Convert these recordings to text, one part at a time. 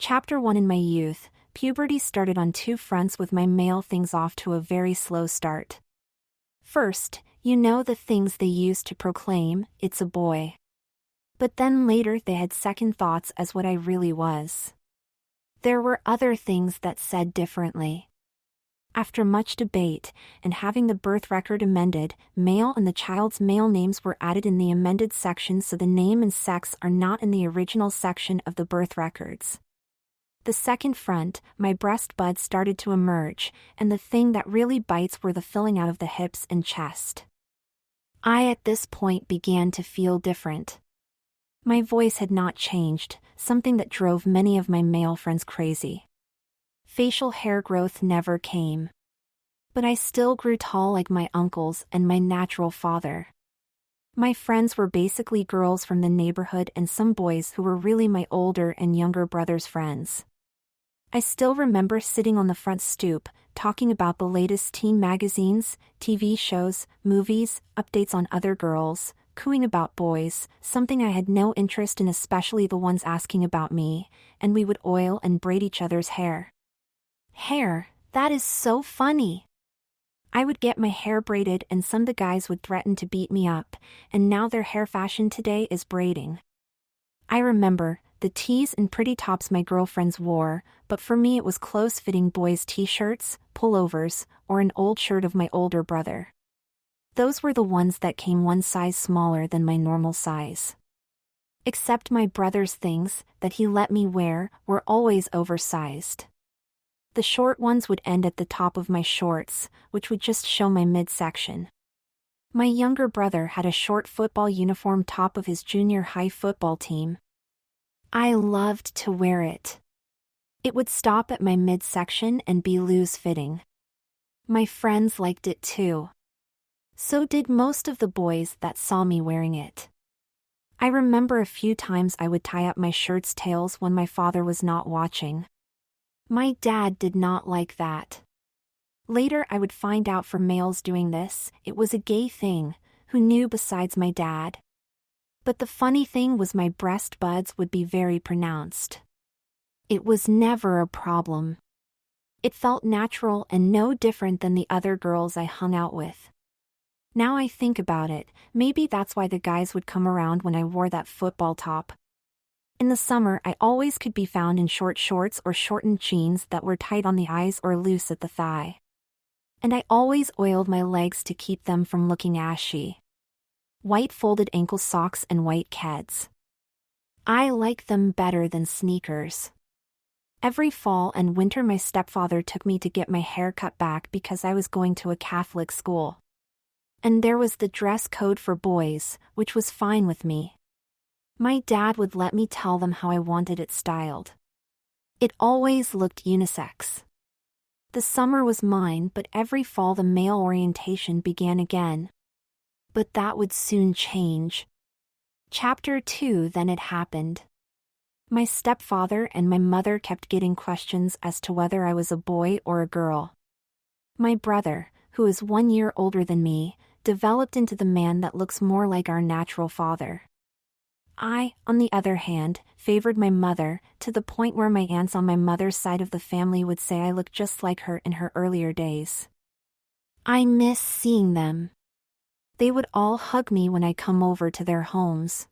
Chapter 1. In my youth, puberty started on two fronts, with my male things off to a very slow start. First, the things they used to proclaim, "It's a boy." But then later they had second thoughts as what I really was. There were other things that said differently. After much debate, and having the birth record amended, male and the child's male names were added in the amended section, so the name and sex are not in the original section of the birth records. The second front, my breast buds started to emerge, and the thing that really bites were the filling out of the hips and chest. I at this point began to feel different. My voice had not changed, something that drove many of my male friends crazy. Facial hair growth never came. But I still grew tall like my uncles and my natural father. My friends were basically girls from the neighborhood and some boys who were really my older and younger brother's friends. I still remember sitting on the front stoop, talking about the latest teen magazines, TV shows, movies, updates on other girls, cooing about boys, something I had no interest in, especially the ones asking about me, and we would oil and braid each other's hair. Hair, that is so funny. I would get my hair braided and some of the guys would threaten to beat me up, and now their hair fashion today is braiding. I remember the tees and pretty tops my girlfriends wore, but for me it was close-fitting boys' t-shirts, pullovers, or an old shirt of my older brother. Those were the ones that came one size smaller than my normal size. Except my brother's things that he let me wear were always oversized. The short ones would end at the top of my shorts, which would just show my midsection. My younger brother had a short football uniform top of his junior high football team. I loved to wear it. It would stop at my midsection and be loose-fitting. My friends liked it too. So did most of the boys that saw me wearing it. I remember a few times I would tie up my shirt's tails when my father was not watching. My dad did not like that. Later I would find out for males doing this, it was a gay thing. Who knew besides my dad? But the funny thing was my breast buds would be very pronounced. It was never a problem. It felt natural and no different than the other girls I hung out with. Now I think about it, maybe that's why the guys would come around when I wore that football top. In the summer I always could be found in short shorts or shortened jeans that were tight on the eyes or loose at the thigh. And I always oiled my legs to keep them from looking ashy. White folded ankle socks and white Keds. I like them better than sneakers. Every fall and winter my stepfather took me to get my hair cut back because I was going to a Catholic school. And there was the dress code for boys, which was fine with me. My dad would let me tell them how I wanted it styled. It always looked unisex. The summer was mine, but every fall the male orientation began again. But that would soon change. Chapter 2. Then it happened. My stepfather and my mother kept getting questions as to whether I was a boy or a girl. My brother, who is 1 year older than me, developed into the man that looks more like our natural father. I, on the other hand, favored my mother, to the point where my aunts on my mother's side of the family would say I looked just like her in her earlier days. I miss seeing them. They would all hug me when I come over to their homes.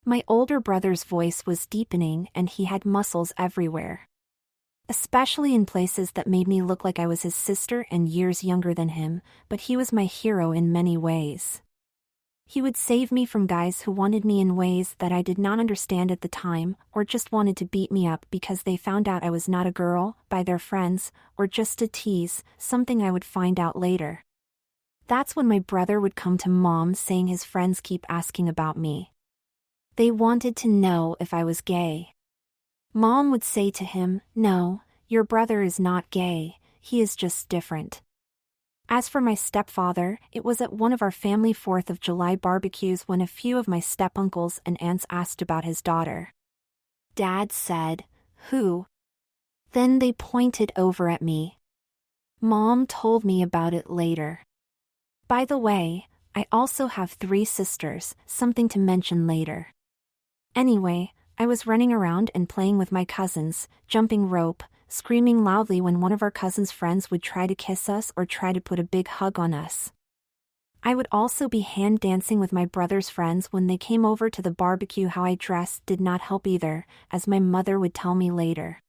My older brother's voice was deepening and he had muscles everywhere. Especially in places that made me look like I was his sister and years younger than him, but he was my hero in many ways. He would save me from guys who wanted me in ways that I did not understand at the time, or just wanted to beat me up because they found out I was not a girl, by their friends, or just a tease, something I would find out later. That's when my brother would come to Mom saying his friends keep asking about me. They wanted to know if I was gay. Mom would say to him, "No, your brother is not gay, he is just different." As for my stepfather, it was at one of our family 4th of July barbecues when a few of my stepuncles and aunts asked about his daughter. Dad said, "Who?" Then they pointed over at me. Mom told me about it later. By the way, I also have 3 sisters, something to mention later. Anyway, I was running around and playing with my cousins, jumping rope, screaming loudly when one of our cousins' friends would try to kiss us or try to put a big hug on us. I would also be hand dancing with my brother's friends when they came over to the barbecue. How I dressed did not help either, as my mother would tell me later.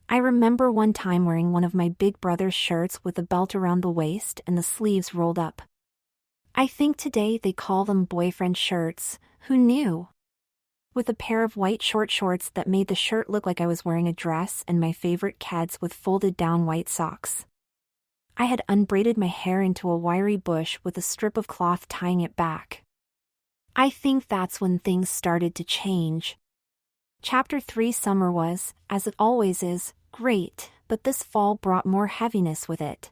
I remember one time wearing one of my big brother's shirts with a belt around the waist and the sleeves rolled up. I think today they call them boyfriend shirts. Who knew? With a pair of white short shorts that made the shirt look like I was wearing a dress, and my favorite Keds with folded down white socks. I had unbraided my hair into a wiry bush with a strip of cloth tying it back. I think that's when things started to change. Chapter 3. Summer was, as it always is, great, but this fall brought more heaviness with it.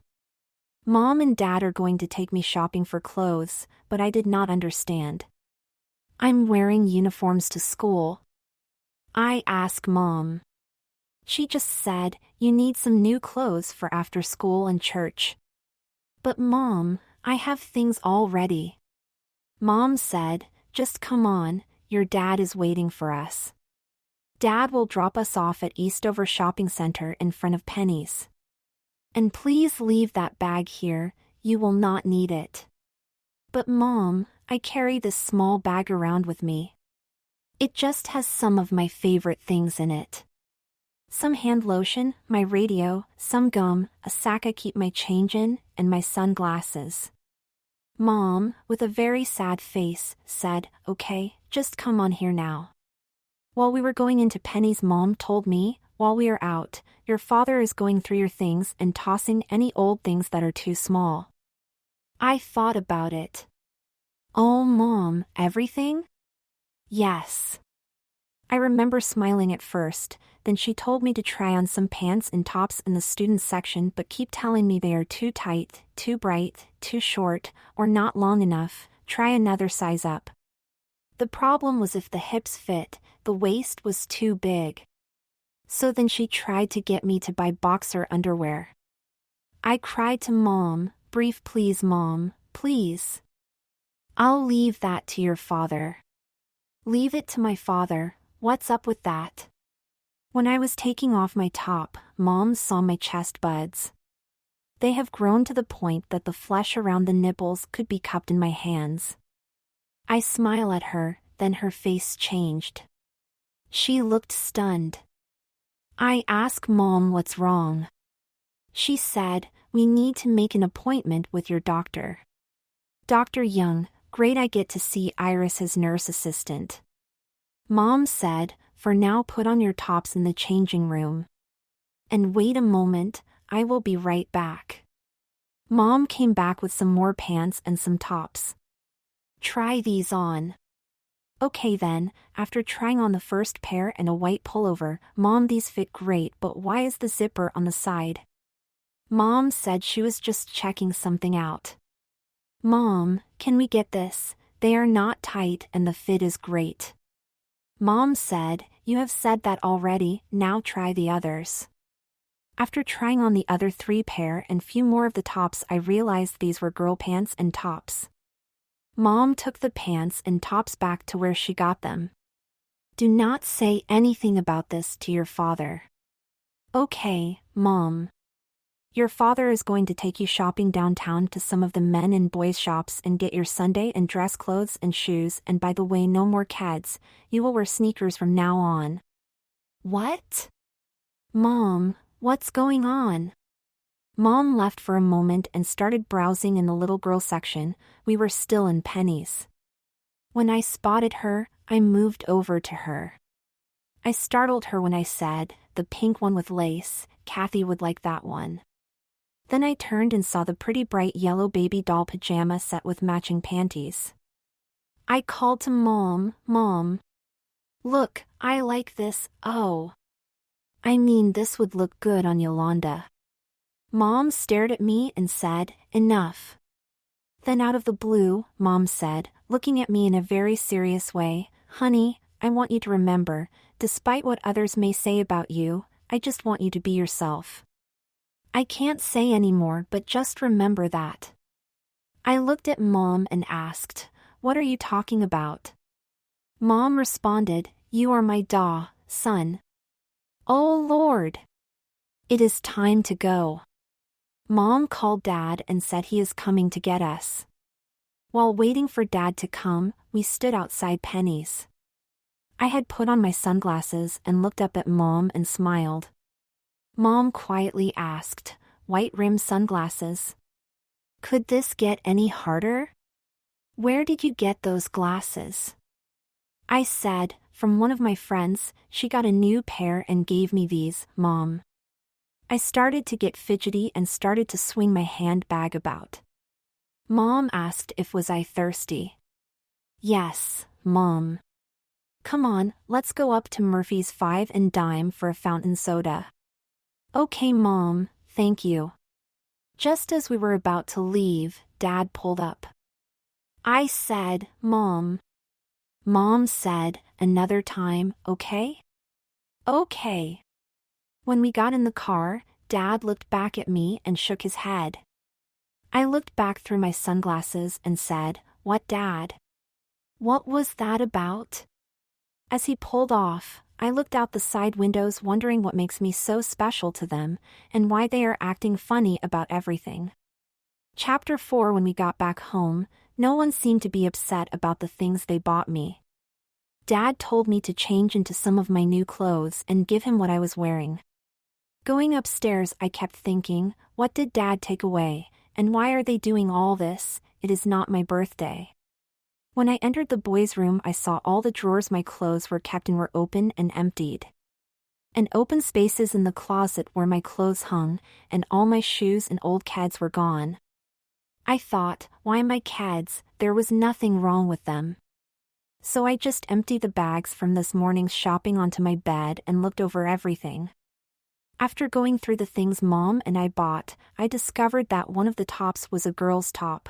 Mom and Dad are going to take me shopping for clothes, but I did not understand. I'm wearing uniforms to school. I asked Mom. She just said, you need some new clothes for after school and church. But Mom, I have things all ready. Mom said, just come on, your dad is waiting for us. Dad will drop us off at Eastover Shopping Center in front of Penny's. And please leave that bag here, you will not need it. But Mom, I carry this small bag around with me. It just has some of my favorite things in it. Some hand lotion, my radio, some gum, a sack I keep my change in, and my sunglasses. Mom, with a very sad face, said, okay, just come on here now. While we were going into Penny's, Mom told me, while we are out, your father is going through your things and tossing any old things that are too small. I thought about it. Oh Mom, everything? Yes. I remember smiling at first, then she told me to try on some pants and tops in the students section but keep telling me they are too tight, too bright, too short, or not long enough, try another size up. The problem was if the hips fit, the waist was too big. So then she tried to get me to buy boxer underwear. I cried to Mom, brief please Mom, please. I'll leave that to your father. Leave it to my father, what's up with that? When I was taking off my top, Mom saw my chest buds. They have grown to the point that the flesh around the nipples could be cupped in my hands. I smile at her, then her face changed. She looked stunned. I asked Mom what's wrong. She said, we need to make an appointment with your doctor. Dr. Young, great, I get to see Iris as nurse assistant. Mom said, for now put on your tops in the changing room. And wait a moment, I will be right back. Mom came back with some more pants and some tops. Try these on. Okay then, after trying on the first pair and a white pullover, Mom, these fit great, but why is the zipper on the side? Mom said she was just checking something out. Mom, can we get this? They are not tight and the fit is great. Mom said, you have said that already, now try the others. After trying on the other 3 pair and few more of the tops, I realized these were girl pants and tops. Mom took the pants and tops back to where she got them. Do not say anything about this to your father. Okay, Mom. Your father is going to take you shopping downtown to some of the men and boys shops and get your Sunday and dress clothes and shoes, and by the way, no more Keds, you will wear sneakers from now on. What? Mom, what's going on? Mom left for a moment and started browsing in the little girl section. We were still in Penny's. When I spotted her, I moved over to her. I startled her when I said, the pink one with lace, Kathy would like that one. Then I turned and saw the pretty bright yellow baby doll pajama set with matching panties. I called to Mom, Mom. Look, I like this, oh. I mean, this would look good on Yolanda. Mom stared at me and said, enough. Then out of the blue, Mom said, looking at me in a very serious way, honey, I want you to remember, despite what others may say about you, I just want you to be yourself. I can't say any more, but just remember that. I looked at Mom and asked, what are you talking about? Mom responded, You are my son. Oh Lord! It is time to go. Mom called Dad and said he is coming to get us. While waiting for Dad to come, we stood outside Penny's. I had put on my sunglasses and looked up at Mom and smiled. Mom quietly asked, "White-rimmed sunglasses? Could this get any harder? Where did you get those glasses?" I said, "From one of my friends, she got a new pair and gave me these, Mom." I started to get fidgety and started to swing my handbag about. Mom asked if was I thirsty. "Yes, Mom." "Come on, let's go up to Murphy's 5 and dime for a fountain soda." "Okay, Mom, thank you." Just as we were about to leave, Dad pulled up. I said, "Mom." Mom said, "Another time, okay?" "Okay." When we got in the car, Dad looked back at me and shook his head. I looked back through my sunglasses and said, "What, Dad? What was that about?" As he pulled off, I looked out the side windows wondering what makes me so special to them, and why they are acting funny about everything. Chapter 4. When we got back home, no one seemed to be upset about the things they bought me. Dad told me to change into some of my new clothes and give him what I was wearing. Going upstairs, I kept thinking, what did Dad take away, and why are they doing all this? It is not my birthday. When I entered the boys' room, I saw all the drawers my clothes were kept in were open and emptied. And open spaces in the closet where my clothes hung, and all my shoes and old keds were gone. I thought, why my keds? There was nothing wrong with them. So I just emptied the bags from this morning's shopping onto my bed and looked over everything. After going through the things Mom and I bought, I discovered that one of the tops was a girl's top.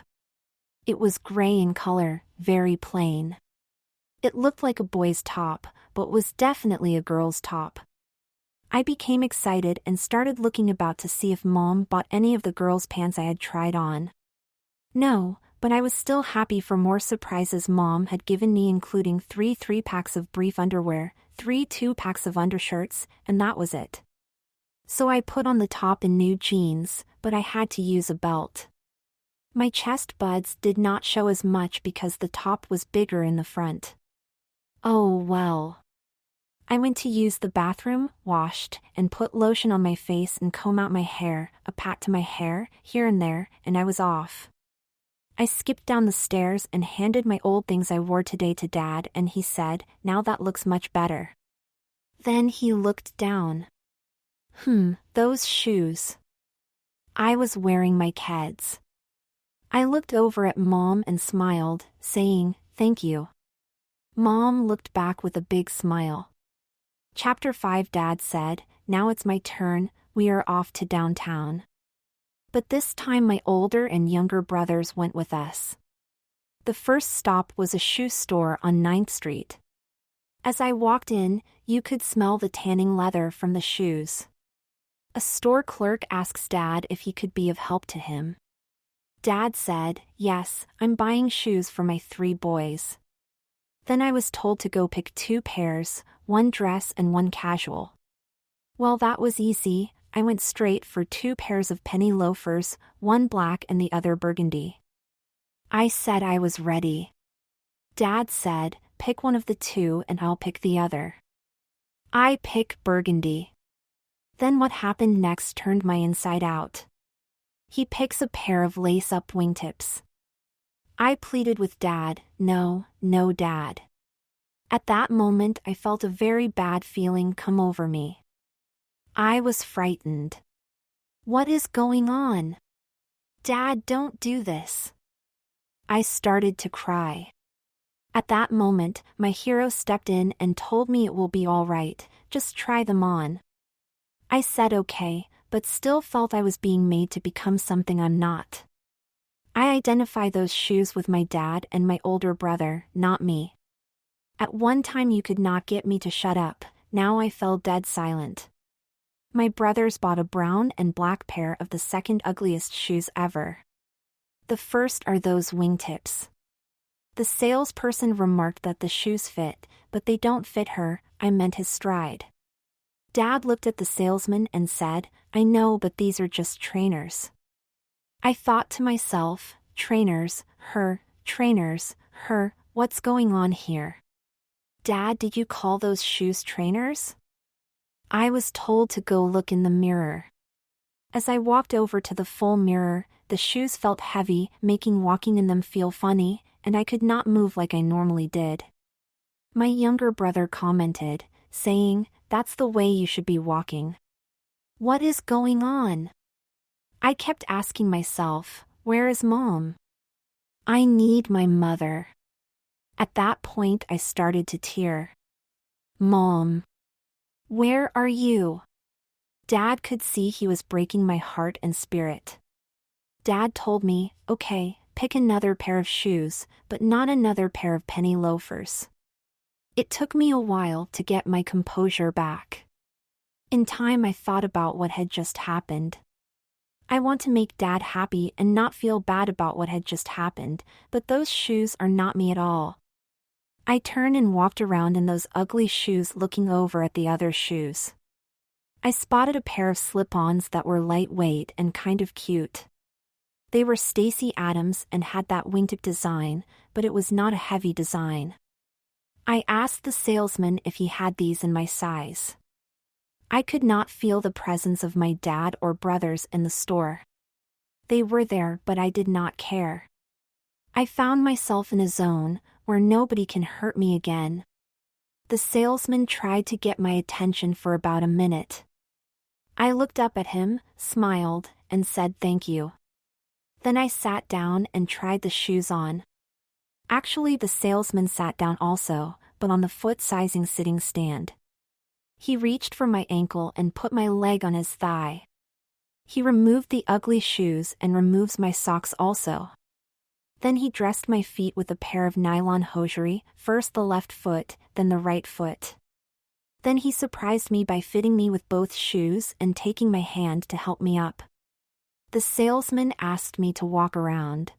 It was gray in color, very plain. It looked like a boy's top, but was definitely a girl's top. I became excited and started looking about to see if Mom bought any of the girls' pants I had tried on. No, but I was still happy for more surprises Mom had given me, including 3 3-packs of brief underwear, 3 2-packs of undershirts, and that was it. So I put on the top and new jeans, but I had to use a belt. My chest buds did not show as much because the top was bigger in the front. Oh well. I went to use the bathroom, washed, and put lotion on my face and comb out my hair, a pat to my hair, here and there, and I was off. I skipped down the stairs and handed my old things I wore today to Dad, and he said, "Now that looks much better." Then he looked down. Those shoes. I was wearing my keds. I looked over at Mom and smiled, saying, "Thank you." Mom looked back with a big smile. Chapter 5. Dad said, "Now it's my turn, we are off to downtown." But this time my older and younger brothers went with us. The first stop was a shoe store on 9th Street. As I walked in, you could smell the tanning leather from the shoes. A store clerk asks Dad if he could be of help to him. Dad said, "Yes, I'm buying shoes for my 3 boys." Then I was told to go pick 2 pairs, 1 dress and 1 casual. Well, that was easy. I went straight for 2 pairs of penny loafers, 1 black and the other burgundy. I said I was ready. Dad said, "Pick one of the 2 and I'll pick the other." I pick burgundy. Then what happened next turned my inside out. He picks a pair of lace-up wingtips. I pleaded with Dad, "No, no, Dad." At that moment I felt a very bad feeling come over me. I was frightened. What is going on? Dad, don't do this. I started to cry. At that moment, my hero stepped in and told me it will be all right, just try them on. I said okay, but still felt I was being made to become something I'm not. I identify those shoes with my dad and my older brother, not me. At one time you could not get me to shut up, now I fell dead silent. My brothers bought a brown and black pair of the second ugliest shoes ever. The first are those wingtips. The salesperson remarked that the shoes fit, but they don't fit her. I meant his stride. Dad looked at the salesman and said, I know, but these are just trainers. I thought to myself, trainers, her, what's going on here? Dad, did you call those shoes trainers? I was told to go look in the mirror. As I walked over to the full mirror, the shoes felt heavy, making walking in them feel funny, and I could not move like I normally did. My younger brother commented, saying, that's the way you should be walking. What is going on? I kept asking myself, where is Mom? I need my mother. At that point I started to tear. Mom. Where are you? Dad could see he was breaking my heart and spirit. Dad told me, okay, pick another pair of shoes, but not another pair of penny loafers. It took me a while to get my composure back. In time I thought about what had just happened. I want to make Dad happy and not feel bad about what had just happened, but those shoes are not me at all. I turned and walked around in those ugly shoes, looking over at the other shoes. I spotted a pair of slip-ons that were lightweight and kind of cute. They were Stacy Adams and had that wingtip design, but it was not a heavy design. I asked the salesman if he had these in my size. I could not feel the presence of my dad or brothers in the store. They were there, but I did not care. I found myself in a zone where nobody can hurt me again. The salesman tried to get my attention for about a minute. I looked up at him, smiled, and said thank you. Then I sat down and tried the shoes on. Actually, the salesman sat down also, but on the foot-sizing sitting stand. He reached for my ankle and put my leg on his thigh. He removed the ugly shoes and removes my socks also. Then he dressed my feet with a pair of nylon hosiery, first the left foot, then the right foot. Then he surprised me by fitting me with both shoes and taking my hand to help me up. The salesman asked me to walk around.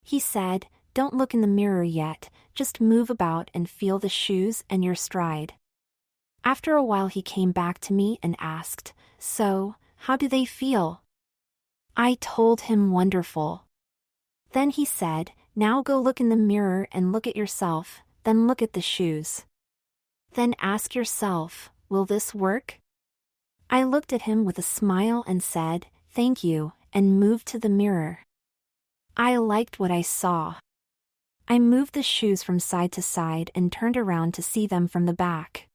He said, don't look in the mirror yet, just move about and feel the shoes and your stride. After a while he came back to me and asked, so, how do they feel? I told him wonderful. Then he said, now go look in the mirror and look at yourself, then look at the shoes. Then ask yourself, will this work? I looked at him with a smile and said, thank you, and moved to the mirror. I liked what I saw. I moved the shoes from side to side and turned around to see them from the back.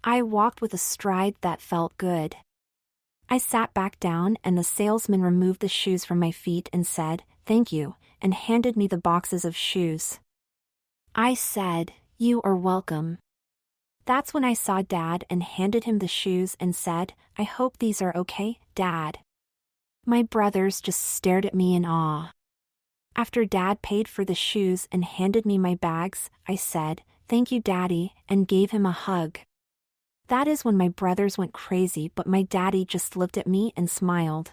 I walked with a stride that felt good. I sat back down and the salesman removed the shoes from my feet and said, thank you, and handed me the boxes of shoes. I said, you are welcome. That's when I saw Dad and handed him the shoes and said, I hope these are okay, Dad. My brothers just stared at me in awe. After Dad paid for the shoes and handed me my bags, I said, thank you, Daddy, and gave him a hug. That is when my brothers went crazy, but my daddy just looked at me and smiled.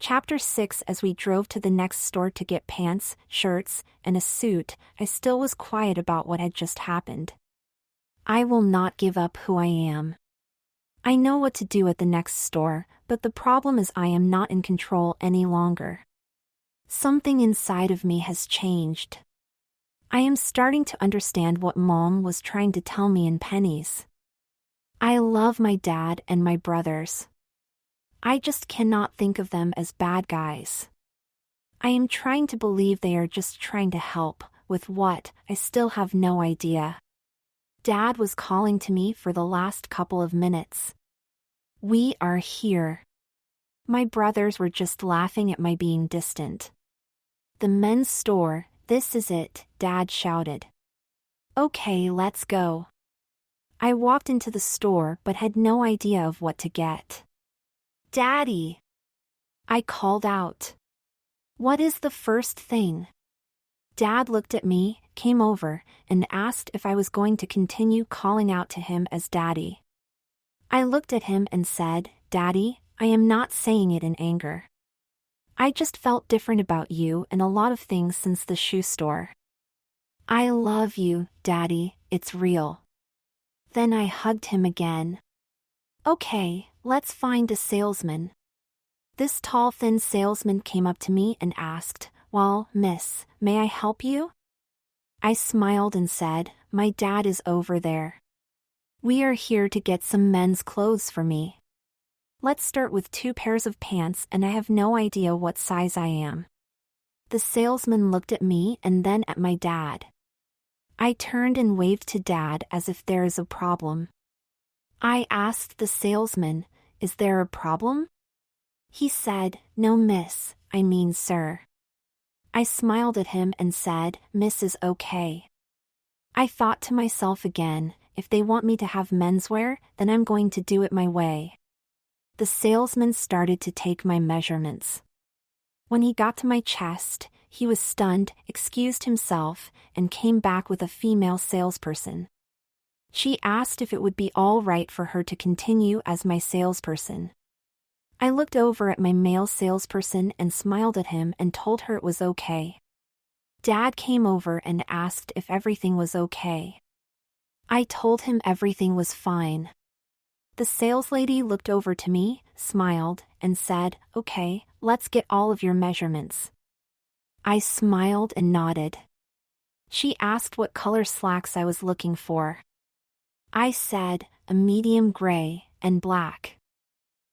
Chapter 6. As we drove to the next store to get pants, shirts, and a suit, I still was quiet about what had just happened. I will not give up who I am. I know what to do at the next store, but the problem is I am not in control any longer. Something inside of me has changed. I am starting to understand what Mom was trying to tell me in pennies. I love my dad and my brothers. I just cannot think of them as bad guys. I am trying to believe they are just trying to help, with what, I still have no idea. Dad was calling to me for the last couple of minutes. We are here. My brothers were just laughing at my being distant. The men's store, this is it, Dad shouted. Okay, let's go. I walked into the store but had no idea of what to get. Daddy! I called out. What is the first thing? Dad looked at me, came over, and asked if I was going to continue calling out to him as Daddy. I looked at him and said, Daddy, I am not saying it in anger. I just felt different about you and a lot of things since the shoe store. I love you, Daddy, it's real. Then I hugged him again. Okay, let's find a salesman. This tall, thin salesman came up to me and asked, "Well, miss, may I help you?" I smiled and said, "My dad is over there. We are here to get some men's clothes for me. Let's start with 2 pairs of pants, and I have no idea what size I am." The salesman looked at me and then at my dad. I turned and waved to Dad as if there is a problem. I asked the salesman, "Is there a problem?" He said, "No, miss, I mean sir." I smiled at him and said, "Miss is okay." I thought to myself again, if they want me to have menswear, then I'm going to do it my way. The salesman started to take my measurements. When he got to my chest, he was stunned, excused himself, and came back with a female salesperson. She asked if it would be all right for her to continue as my salesperson. I looked over at my male salesperson and smiled at him and told her it was okay. Dad came over and asked if everything was okay. I told him everything was fine. The saleslady looked over to me, smiled, and said, "Okay, let's get all of your measurements." I smiled and nodded. She asked what color slacks I was looking for. I said, "A medium gray and black."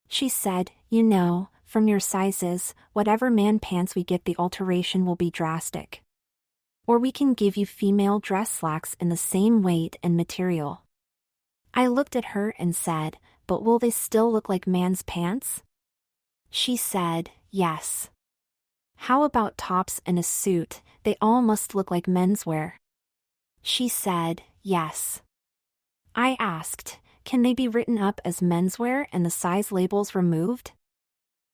She said, "You know, from your sizes, whatever man pants we get, the alteration will be drastic. Or we can give you female dress slacks in the same weight and material." I looked at her and said, "But will they still look like man's pants?" She said, "Yes." "How about tops and a suit? They all must look like menswear." She said, "Yes." I asked, "Can they be written up as menswear and the size labels removed?"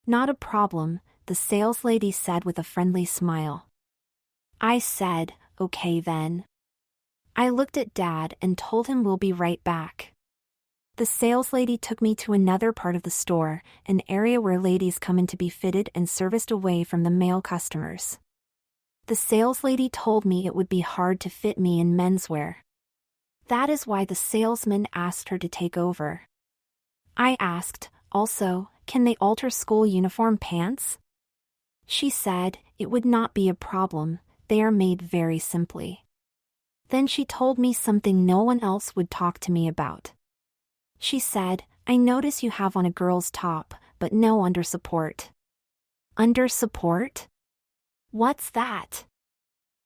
"Not a problem," the saleslady said with a friendly smile. I said, "Okay then." I looked at Dad and told him we'll be right back. The saleslady took me to another part of the store, an area where ladies come in to be fitted and serviced away from the male customers. The saleslady told me it would be hard to fit me in menswear. That is why the salesman asked her to take over. I asked, also, "Can they alter school uniform pants?" She said, "It would not be a problem, they are made very simply." Then she told me something no one else would talk to me about. She said, "I notice you have on a girl's top, but no under support." Under support? What's that?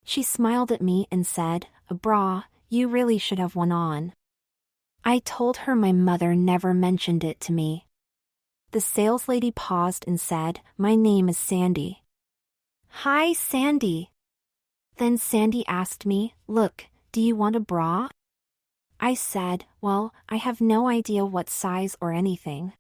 She smiled at me and said, "A bra, you really should have one on." I told her my mother never mentioned it to me. The saleslady paused and said, "My name is Sandy." "Hi, Sandy." Then Sandy asked me, "Look, do you want a bra?" I said, "Well, I have no idea what size or anything."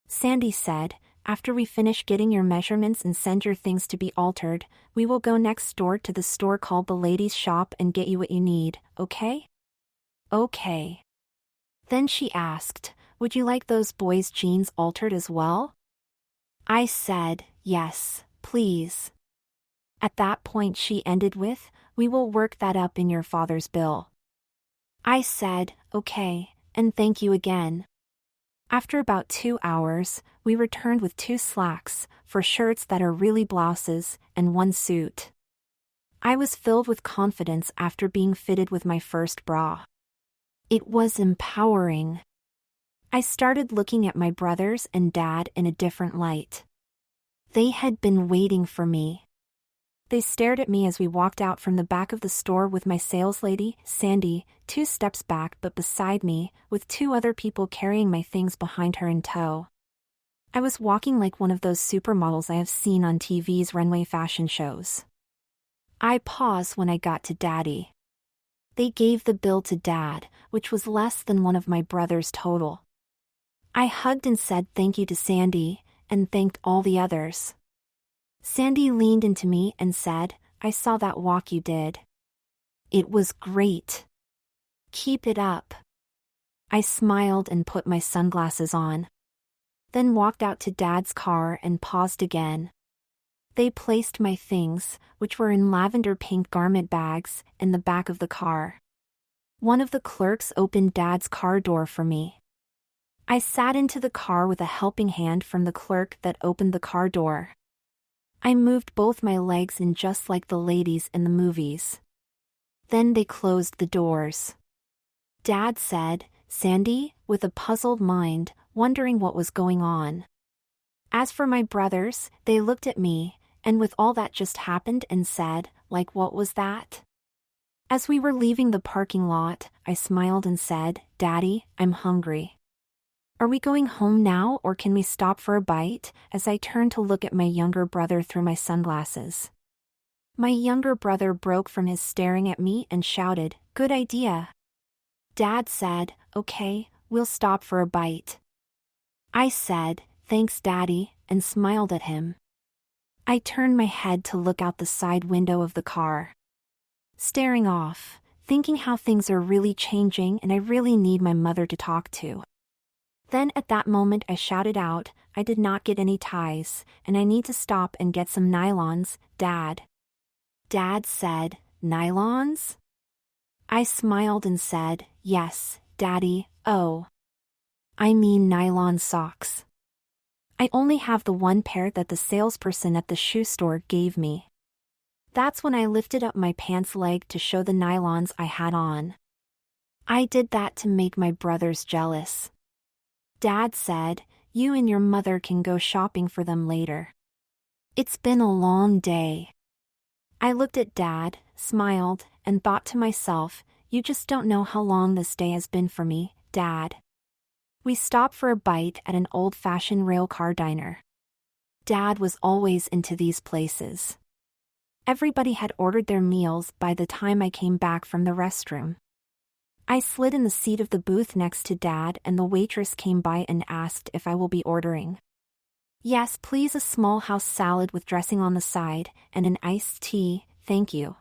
Sandy said, "After we finish getting your measurements and send your things to be altered, we will go next door to the store called the Ladies' Shop and get you what you need, okay?" Okay. Then she asked, "Would you like those boys' jeans altered as well?" I said, "Yes, please." At that point she ended with, "We will work that up in your father's bill." I said, "Okay, and thank you again." After about 2 hours, we returned with 2 slacks, for shirts that are really blouses, and 1 suit. I was filled with confidence after being fitted with my first bra. It was empowering. I started looking at my brothers and Dad in a different light. They had been waiting for me. They stared at me as we walked out from the back of the store with my saleslady, Sandy, 2 steps back but beside me, with 2 other people carrying my things behind her in tow. I was walking like one of those supermodels I have seen on TV's runway fashion shows. I paused when I got to Daddy. They gave the bill to Dad, which was less than one of my brother's total. I hugged and said thank you to Sandy, and thanked all the others. Sandy leaned into me and said, "I saw that walk you did. It was great. Keep it up." I smiled and put my sunglasses on. Then walked out to Dad's car and paused again. They placed my things, which were in lavender pink garment bags, in the back of the car. One of the clerks opened Dad's car door for me. I sat into the car with a helping hand from the clerk that opened the car door. I moved both my legs in just like the ladies in the movies. Then they closed the doors. Dad said, "Sandy," with a puzzled mind, wondering what was going on. As for my brothers, they looked at me, and with all that just happened and said, like, what was that? As we were leaving the parking lot, I smiled and said, "Daddy, I'm hungry." "Are we going home now or can we stop for a bite?" as I turned to look at my younger brother through my sunglasses. My younger brother broke from his staring at me and shouted, "Good idea." Dad said, "Okay, we'll stop for a bite." I said, "Thanks, Daddy," and smiled at him. I turned my head to look out the side window of the car. Staring off, thinking how things are really changing and I really need my mother to talk to. Then at that moment I shouted out, "I did not get any ties, and I need to stop and get some nylons, Dad." Dad said, "Nylons?" I smiled and said, "Yes, Daddy, oh. I mean nylon socks. I only have the one pair that the salesperson at the shoe store gave me." That's when I lifted up my pants leg to show the nylons I had on. I did that to make my brothers jealous. Dad said, "You and your mother can go shopping for them later. It's been a long day." I looked at Dad, smiled, and thought to myself, "You just don't know how long this day has been for me, Dad." We stopped for a bite at an old-fashioned railcar diner. Dad was always into these places. Everybody had ordered their meals by the time I came back from the restroom. I slid in the seat of the booth next to Dad and the waitress came by and asked if I will be ordering. "Yes, please, a small house salad with dressing on the side, and an iced tea, thank you."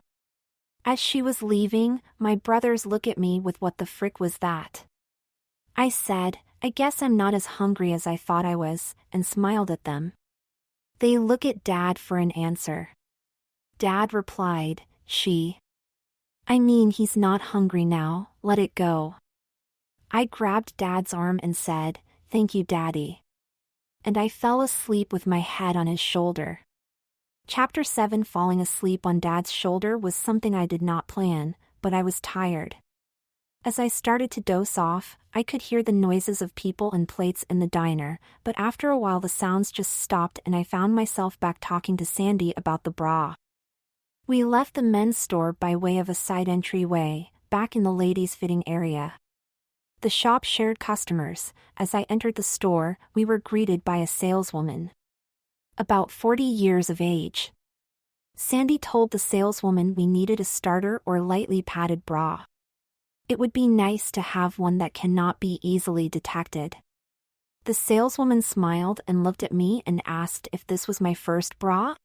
As she was leaving, my brothers looked at me with "What the frick was that?" I said, "I guess I'm not as hungry as I thought I was," and smiled at them. They looked at Dad for an answer. Dad replied, I mean, he's not hungry now, let it go." I grabbed Dad's arm and said, "Thank you, Daddy." And I fell asleep with my head on his shoulder. Chapter 7. Falling asleep on Dad's shoulder was something I did not plan, but I was tired. As I started to doze off, I could hear the noises of people and plates in the diner, but after a while the sounds just stopped and I found myself back talking to Sandy about the bra. We left the men's store by way of a side entryway, back in the ladies' fitting area. The shop shared customers. As I entered the store, we were greeted by a saleswoman. About 40 years of age. Sandy told the saleswoman we needed a starter or lightly padded bra. It would be nice to have one that cannot be easily detected. The saleswoman smiled and looked at me and asked if this was my first bra.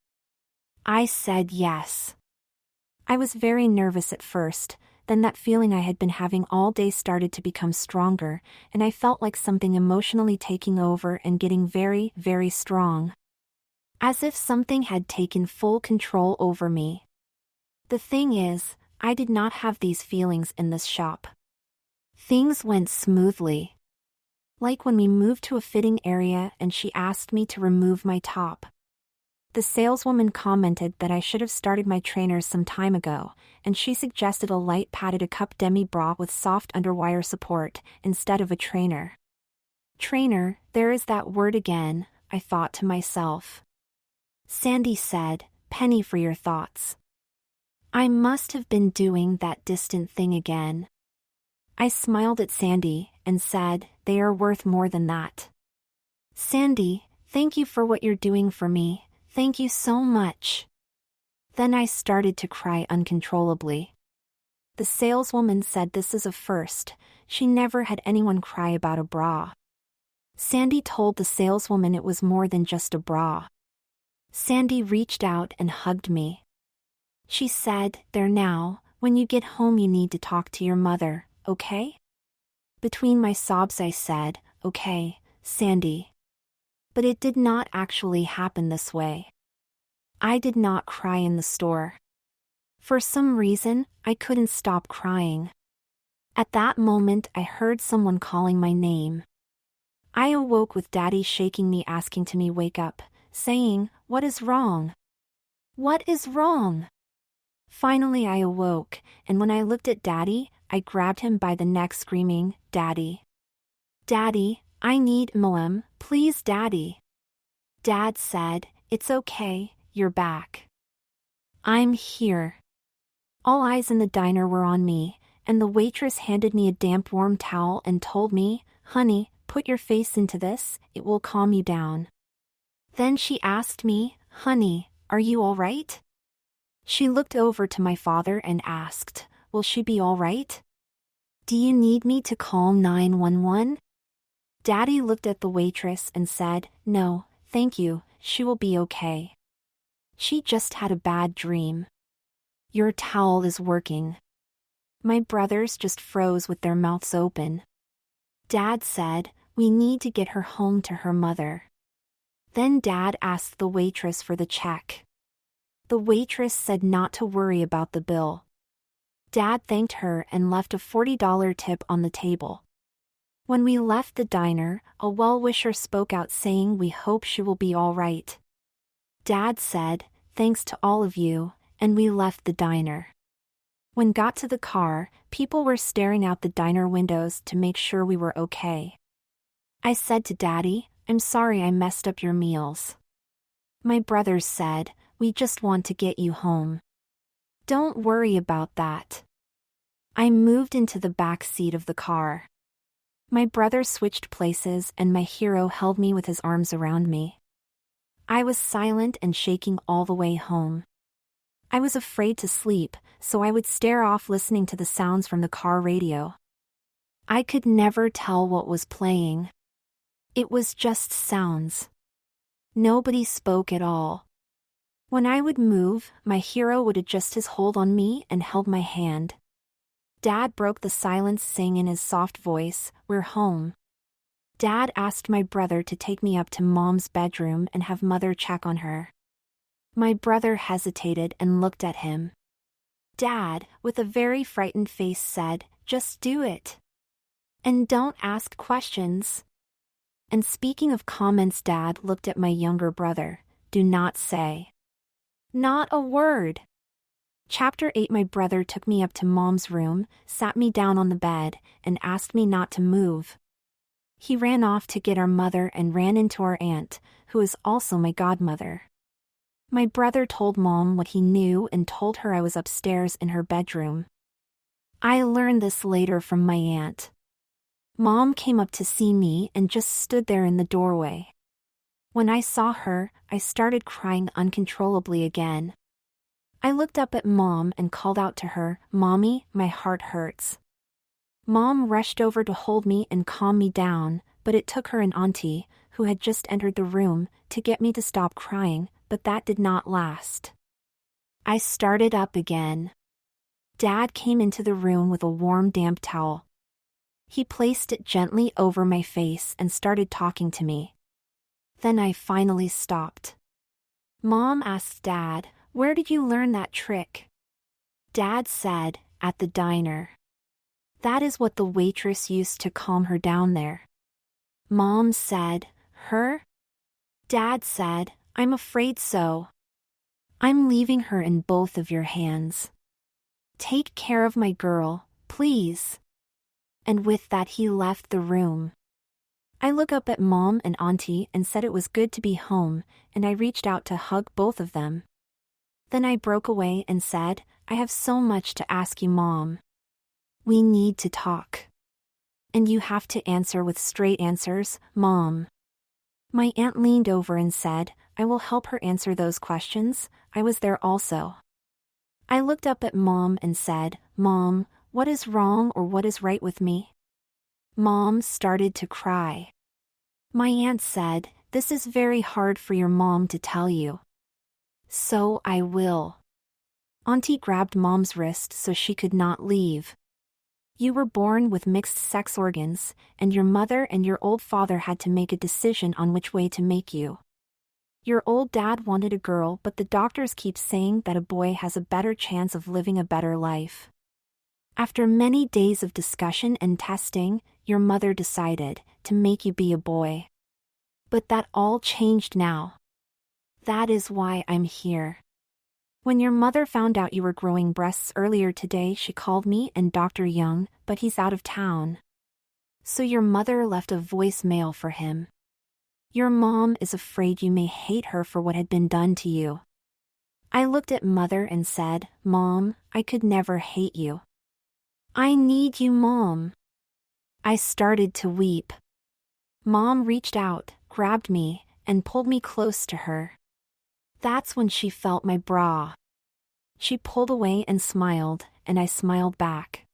I said yes. I was very nervous at first, then that feeling I had been having all day started to become stronger, and I felt like something emotionally taking over and getting very, very strong. As if something had taken full control over me. The thing is, I did not have these feelings in this shop. Things went smoothly. Like when we moved to a fitting area and she asked me to remove my top. The saleswoman commented that I should have started my trainers some time ago, and she suggested a light padded cup demi bra with soft underwire support, instead of a trainer. Trainer, there is that word again, I thought to myself. Sandy said, "Penny for your thoughts." I must have been doing that distant thing again. I smiled at Sandy and said, "They are worth more than that." Sandy, thank you for what you're doing for me. Thank you so much. Then I started to cry uncontrollably. The saleswoman said this is a first. She never had anyone cry about a bra. Sandy told the saleswoman it was more than just a bra. Sandy reached out and hugged me. She said, "There now, when you get home you need to talk to your mother, okay?" Between my sobs I said, "Okay, Sandy." But it did not actually happen this way. I did not cry in the store. For some reason, I couldn't stop crying. At that moment, I heard someone calling my name. I awoke with Daddy shaking me, asking to me wake up, saying, "What is wrong? What is wrong?" Finally I awoke, and when I looked at Daddy, I grabbed him by the neck screaming, "Daddy! Daddy, I need Moem, please Daddy." Dad said, "It's okay, you're back. I'm here." All eyes in the diner were on me, and the waitress handed me a damp warm towel and told me, "Honey, put your face into this, it will calm you down." Then she asked me, "Honey, are you all right?" She looked over to my father and asked, "Will she be all right? Do you need me to call 911? Daddy looked at the waitress and said, "No, thank you, she will be okay. She just had a bad dream. Your towel is working." My brothers just froze with their mouths open. Dad said, "We need to get her home to her mother." Then Dad asked the waitress for the check. The waitress said not to worry about the bill. Dad thanked her and left a $40 tip on the table. When we left the diner, a well-wisher spoke out saying we hope she will be all right. Dad said, "Thanks to all of you," and we left the diner. When got to the car, people were staring out the diner windows to make sure we were okay. I said to Daddy, "I'm sorry I messed up your meals." My brothers said, "We just want to get you home. Don't worry about that." I moved into the back seat of the car. My brothers switched places and my hero held me with his arms around me. I was silent and shaking all the way home. I was afraid to sleep, so I would stare off listening to the sounds from the car radio. I could never tell what was playing. It was just sounds. Nobody spoke at all. When I would move, my hero would adjust his hold on me and held my hand. Dad broke the silence saying in his soft voice, "We're home." Dad asked my brother to take me up to Mom's bedroom and have Mother check on her. My brother hesitated and looked at him. Dad, with a very frightened face, said, "Just do it. And don't ask questions." And speaking of comments, Dad looked at my younger brother. "Do not say. Not a word." Chapter 8. My brother took me up to Mom's room, sat me down on the bed, and asked me not to move. He ran off to get our mother and ran into our aunt, who is also my godmother. My brother told Mom what he knew and told her I was upstairs in her bedroom. I learned this later from my aunt. Mom came up to see me and just stood there in the doorway. When I saw her, I started crying uncontrollably again. I looked up at Mom and called out to her, "Mommy, my heart hurts." Mom rushed over to hold me and calm me down, but it took her an auntie, who had just entered the room, to get me to stop crying, but that did not last. I started up again. Dad came into the room with a warm damp towel. He placed it gently over my face and started talking to me. Then I finally stopped. Mom asked Dad, "Where did you learn that trick?" Dad said, "At the diner. That is what the waitress used to calm her down there." Mom said, "Her?" Dad said, "I'm afraid so. I'm leaving her in both of your hands. Take care of my girl, please." And with that he left the room. I looked up at Mom and Auntie and said it was good to be home, and I reached out to hug both of them. Then I broke away and said, "I have so much to ask you, Mom. We need to talk. And you have to answer with straight answers, Mom." My aunt leaned over and said, "I will help her answer those questions. I was there also." I looked up at Mom and said, "Mom, what is wrong or what is right with me?" Mom started to cry. My aunt said, "This is very hard for your mom to tell you. So I will." Auntie grabbed Mom's wrist so she could not leave. "You were born with mixed sex organs, and your mother and your old father had to make a decision on which way to make you. Your old dad wanted a girl, but the doctors keep saying that a boy has a better chance of living a better life. After many days of discussion and testing, your mother decided to make you be a boy. But that all changed now. That is why I'm here. When your mother found out you were growing breasts earlier today, she called me and Dr. Young, but he's out of town. So your mother left a voicemail for him. Your mom is afraid you may hate her for what had been done to you. I looked at Mother and said, Mom, I could never hate you. I need you, Mom. I started to weep. Mom reached out, grabbed me, and pulled me close to her. That's when she felt my bra. She pulled away and smiled, and I smiled back.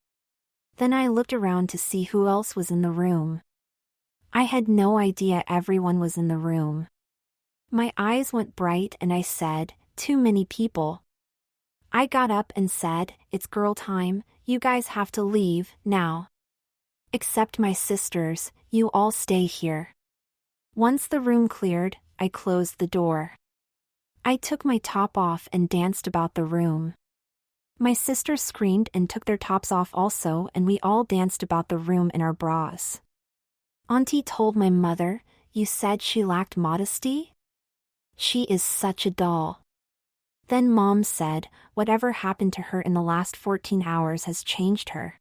Then I looked around to see who else was in the room. I had no idea everyone was in the room. My eyes went bright and I said, too many people. I got up and said, it's girl time, you guys have to leave, now. Except my sisters, you all stay here. Once the room cleared, I closed the door. I took my top off and danced about the room. My sisters screamed and took their tops off also, and we all danced about the room in our bras. Auntie told my mother, you said she lacked modesty? She is such a doll. Then Mom said, whatever happened to her in the last 14 hours has changed her.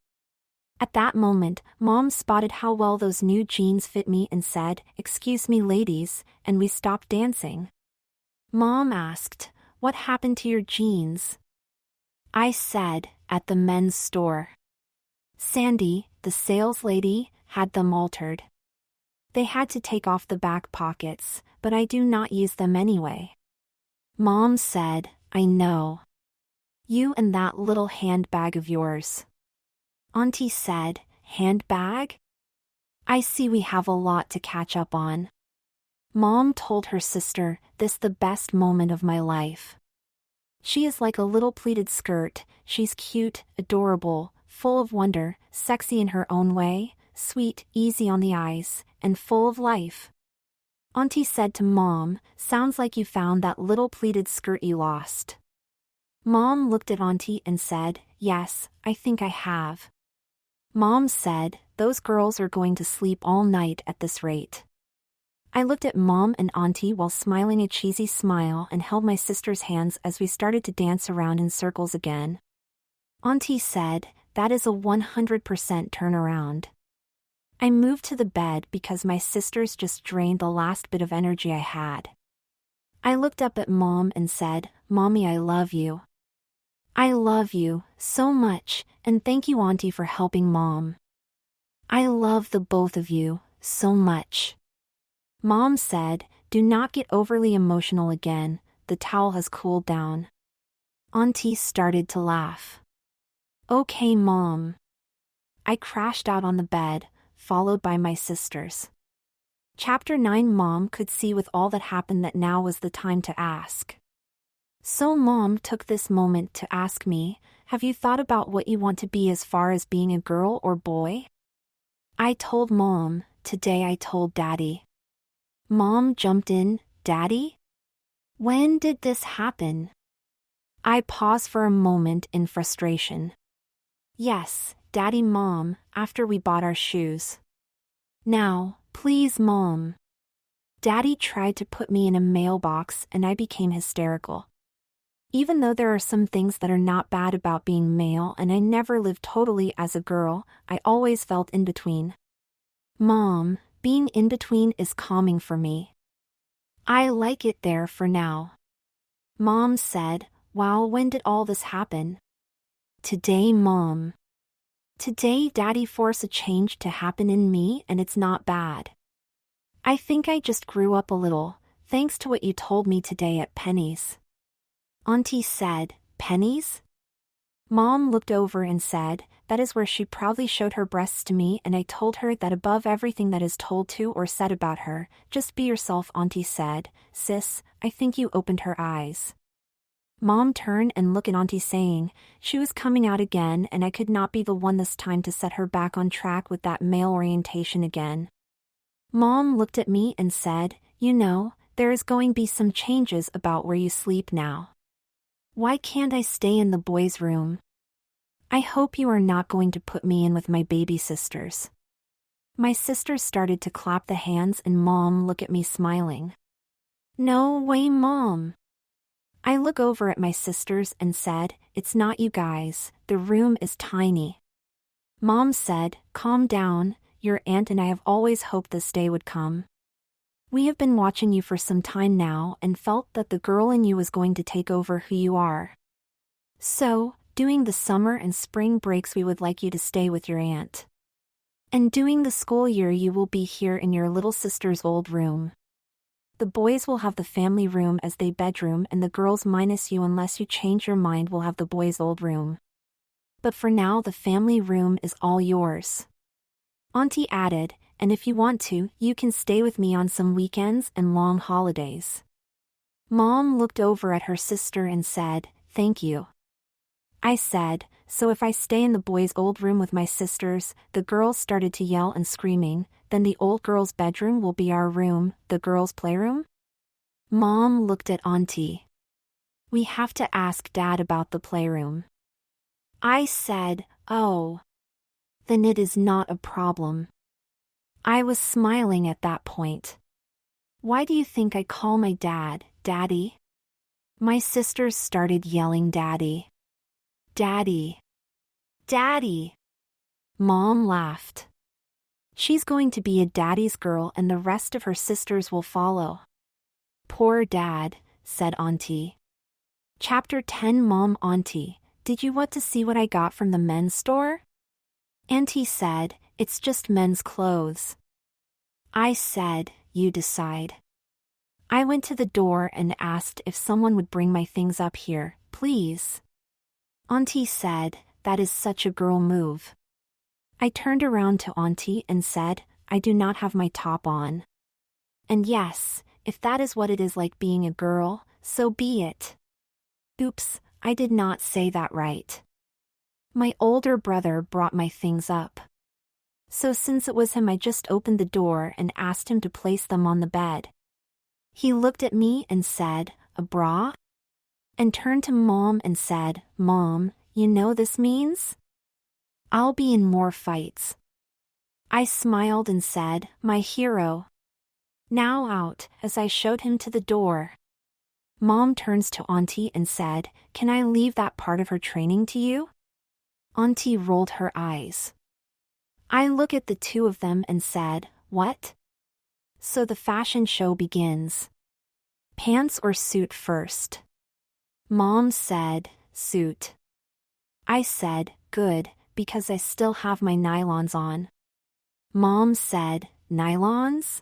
At that moment, Mom spotted how well those new jeans fit me and said, excuse me ladies, and we stopped dancing. Mom asked, what happened to your jeans? I said, at the men's store. Sandy, the sales lady, had them altered. They had to take off the back pockets, but I do not use them anyway. Mom said, I know. You and that little handbag of yours. Auntie said, handbag? I see we have a lot to catch up on. Mom told her sister, this the best moment of my life. She is like a little pleated skirt, she's cute, adorable, full of wonder, sexy in her own way, sweet, easy on the eyes, and full of life. Auntie said to Mom, sounds like you found that little pleated skirt you lost. Mom looked at Auntie and said, yes, I think I have. Mom said, those girls are going to sleep all night at this rate. I looked at Mom and Auntie while smiling a cheesy smile and held my sister's hands as we started to dance around in circles again. Auntie said, that is a 100% turnaround. I moved to the bed because my sisters just drained the last bit of energy I had. I looked up at Mom and said, Mommy, I love you. I love you so much, and thank you, Auntie, for helping Mom. I love the both of you so much. Mom said, do not get overly emotional again, the towel has cooled down. Auntie started to laugh. Okay, Mom. I crashed out on the bed, followed by my sisters. Chapter 9. Mom could see with all that happened that now was the time to ask. So Mom took this moment to ask me, have you thought about what you want to be as far as being a girl or boy? I told Mom, today I told Daddy. Mom jumped in, Daddy? When did this happen? I paused for a moment in frustration. Yes, Daddy, Mom, after we bought our shoes. Now, please, Mom. Daddy tried to put me in a mailbox and I became hysterical. Even though there are some things that are not bad about being male and I never lived totally as a girl, I always felt in between. Mom, being in between is calming for me. I like it there for now. Mom said, wow, when did all this happen? Today, Mom. Today, Daddy forced a change to happen in me and it's not bad. I think I just grew up a little, thanks to what you told me today at Penny's. Auntie said, Penny's? Mom looked over and said, that is where she proudly showed her breasts to me, and I told her that above everything that is told to or said about her, just be yourself. Auntie said, sis, I think you opened her eyes. Mom turned and looked at Auntie saying, she was coming out again and I could not be the one this time to set her back on track with that male orientation again. Mom looked at me and said, you know, There is going to be some changes about where you sleep now. Why can't I stay in the boys' room? I hope you are not going to put me in with my baby sisters. My sisters started to clap the hands and Mom looked at me smiling. No way, Mom. I look over at my sisters and said, it's not you guys, the room is tiny. Mom said, calm down, your aunt and I have always hoped this day would come. We have been watching you for some time now and felt that the girl in you was going to take over who you are. So, during the summer and spring breaks we would like you to stay with your aunt. And during the school year you will be here in your little sister's old room. The boys will have the family room as their bedroom and the girls minus you unless you change your mind will have the boys' old room. But for now the family room is all yours. Auntie added, and if you want to, you can stay with me on some weekends and long holidays. Mom looked over at her sister and said, thank you. I said, so if I stay in the boys' old room with my sisters, the girls started to yell and screaming, then the old girl's bedroom will be our room, the girls' playroom? Mom looked at Auntie. We have to ask Dad about the playroom. I said, oh. Then it is not a problem. I was smiling at that point. Why do you think I call my dad, Daddy? My sisters started yelling Daddy. Daddy. Daddy. Mom laughed. She's going to be a daddy's girl and the rest of her sisters will follow. Poor Dad, said Auntie. Chapter 10 Mom Auntie, did you want to see what I got from the men's store? Auntie said, it's just men's clothes. I said, you decide. I went to the door and asked if someone would bring my things up here, please. Auntie said, that is such a girl move. I turned around to Auntie and said, I do not have my top on. And yes, if that is what it is like being a girl, so be it. Oops, I did not say that right. My older brother brought my things up. So since it was him I just opened the door and asked him to place them on the bed. He looked at me and said, a bra? And turned to Mom and said, Mom, you know this means? I'll be in more fights. I smiled and said, my hero. Now out, as I showed him to the door. Mom turns to Auntie and said, can I leave that part of her training to you? Auntie rolled her eyes. I look at the two of them and said, what? So the fashion show begins. Pants or suit first? Mom said, suit. I said, good, because I still have my nylons on. Mom said, nylons?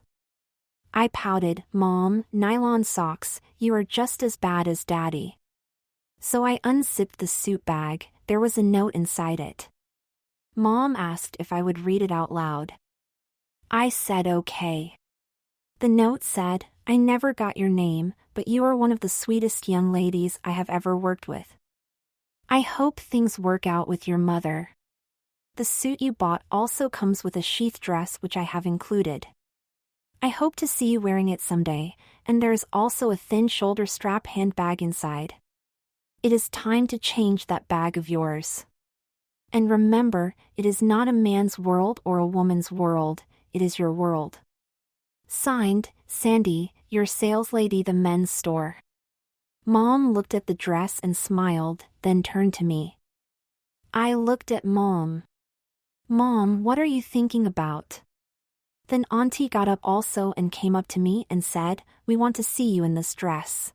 I pouted, Mom, nylon socks, you are just as bad as Daddy. So I unzipped the suit bag, there was a note inside it. Mom asked if I would read it out loud. I said okay. The note said, I never got your name, but you are one of the sweetest young ladies I have ever worked with. I hope things work out with your mother. The suit you bought also comes with a sheath dress which I have included. I hope to see you wearing it someday, and there is also a thin shoulder strap handbag inside. It is time to change that bag of yours. And remember, it is not a man's world or a woman's world, it is your world. Signed, Sandy, your sales lady, the men's store. Mom looked at the dress and smiled, then turned to me. I looked at Mom. Mom, what are you thinking about? Then Auntie got up also and came up to me and said, we want to see you in this dress.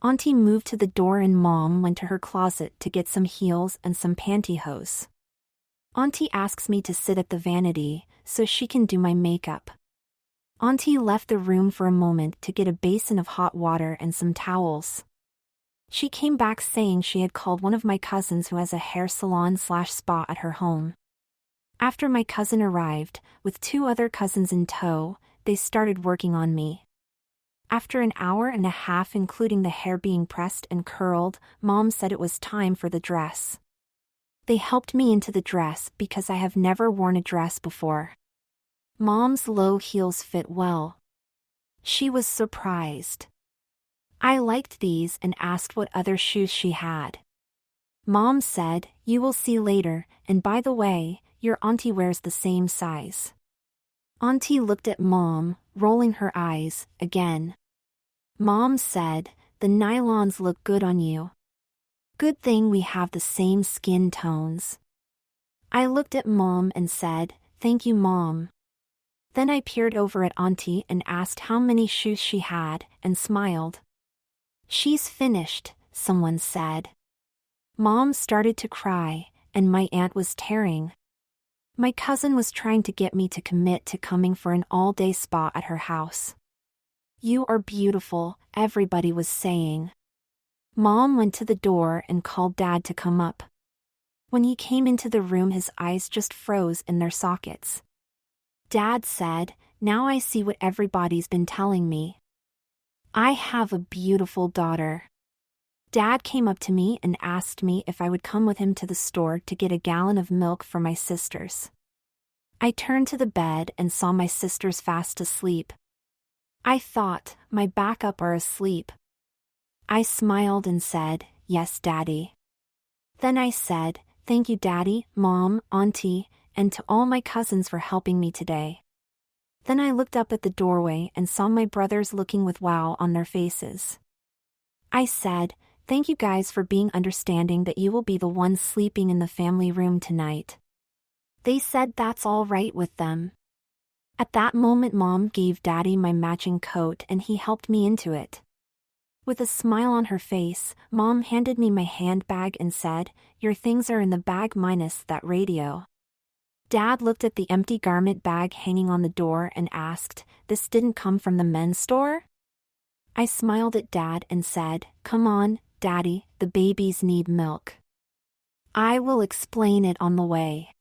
Auntie moved to the door and Mom went to her closet to get some heels and some pantyhose. Auntie asks me to sit at the vanity, so she can do my makeup. Auntie left the room for a moment to get a basin of hot water and some towels. She came back saying she had called one of my cousins who has a hair salon/spa at her home. After my cousin arrived, with 2 other cousins in tow, they started working on me. After an hour and a half including the hair being pressed and curled, Mom said it was time for the dress. They helped me into the dress because I have never worn a dress before. Mom's low heels fit well. She was surprised. I liked these and asked what other shoes she had. Mom said, "You will see later, and by the way, your auntie wears the same size." Auntie looked at Mom, rolling her eyes, again. Mom said, "The nylons look good on you. Good thing we have the same skin tones." I looked at Mom and said, "Thank you, Mom." Then I peered over at Auntie and asked how many shoes she had, and smiled. "She's finished," someone said. Mom started to cry, and my aunt was tearing. My cousin was trying to get me to commit to coming for an all-day spa at her house. "You are beautiful," everybody was saying. Mom went to the door and called Dad to come up. When he came into the room, his eyes just froze in their sockets. Dad said, "Now I see what everybody's been telling me. I have a beautiful daughter." Dad came up to me and asked me if I would come with him to the store to get a gallon of milk for my sisters. I turned to the bed and saw my sisters fast asleep. I thought, my backup are asleep. I smiled and said, "Yes, Daddy." Then I said, "Thank you, Daddy, Mom, Auntie, and to all my cousins for helping me today." Then I looked up at the doorway and saw my brothers looking with wow on their faces. I said, "Thank you guys for being understanding that you will be the ones sleeping in the family room tonight." They said that's all right with them. At that moment, Mom gave Daddy my matching coat and he helped me into it. With a smile on her face, Mom handed me my handbag and said, "Your things are in the bag minus that radio." Dad looked at the empty garment bag hanging on the door and asked, "This didn't come from the men's store?" I smiled at Dad and said, "Come on, Daddy, the babies need milk. I will explain it on the way."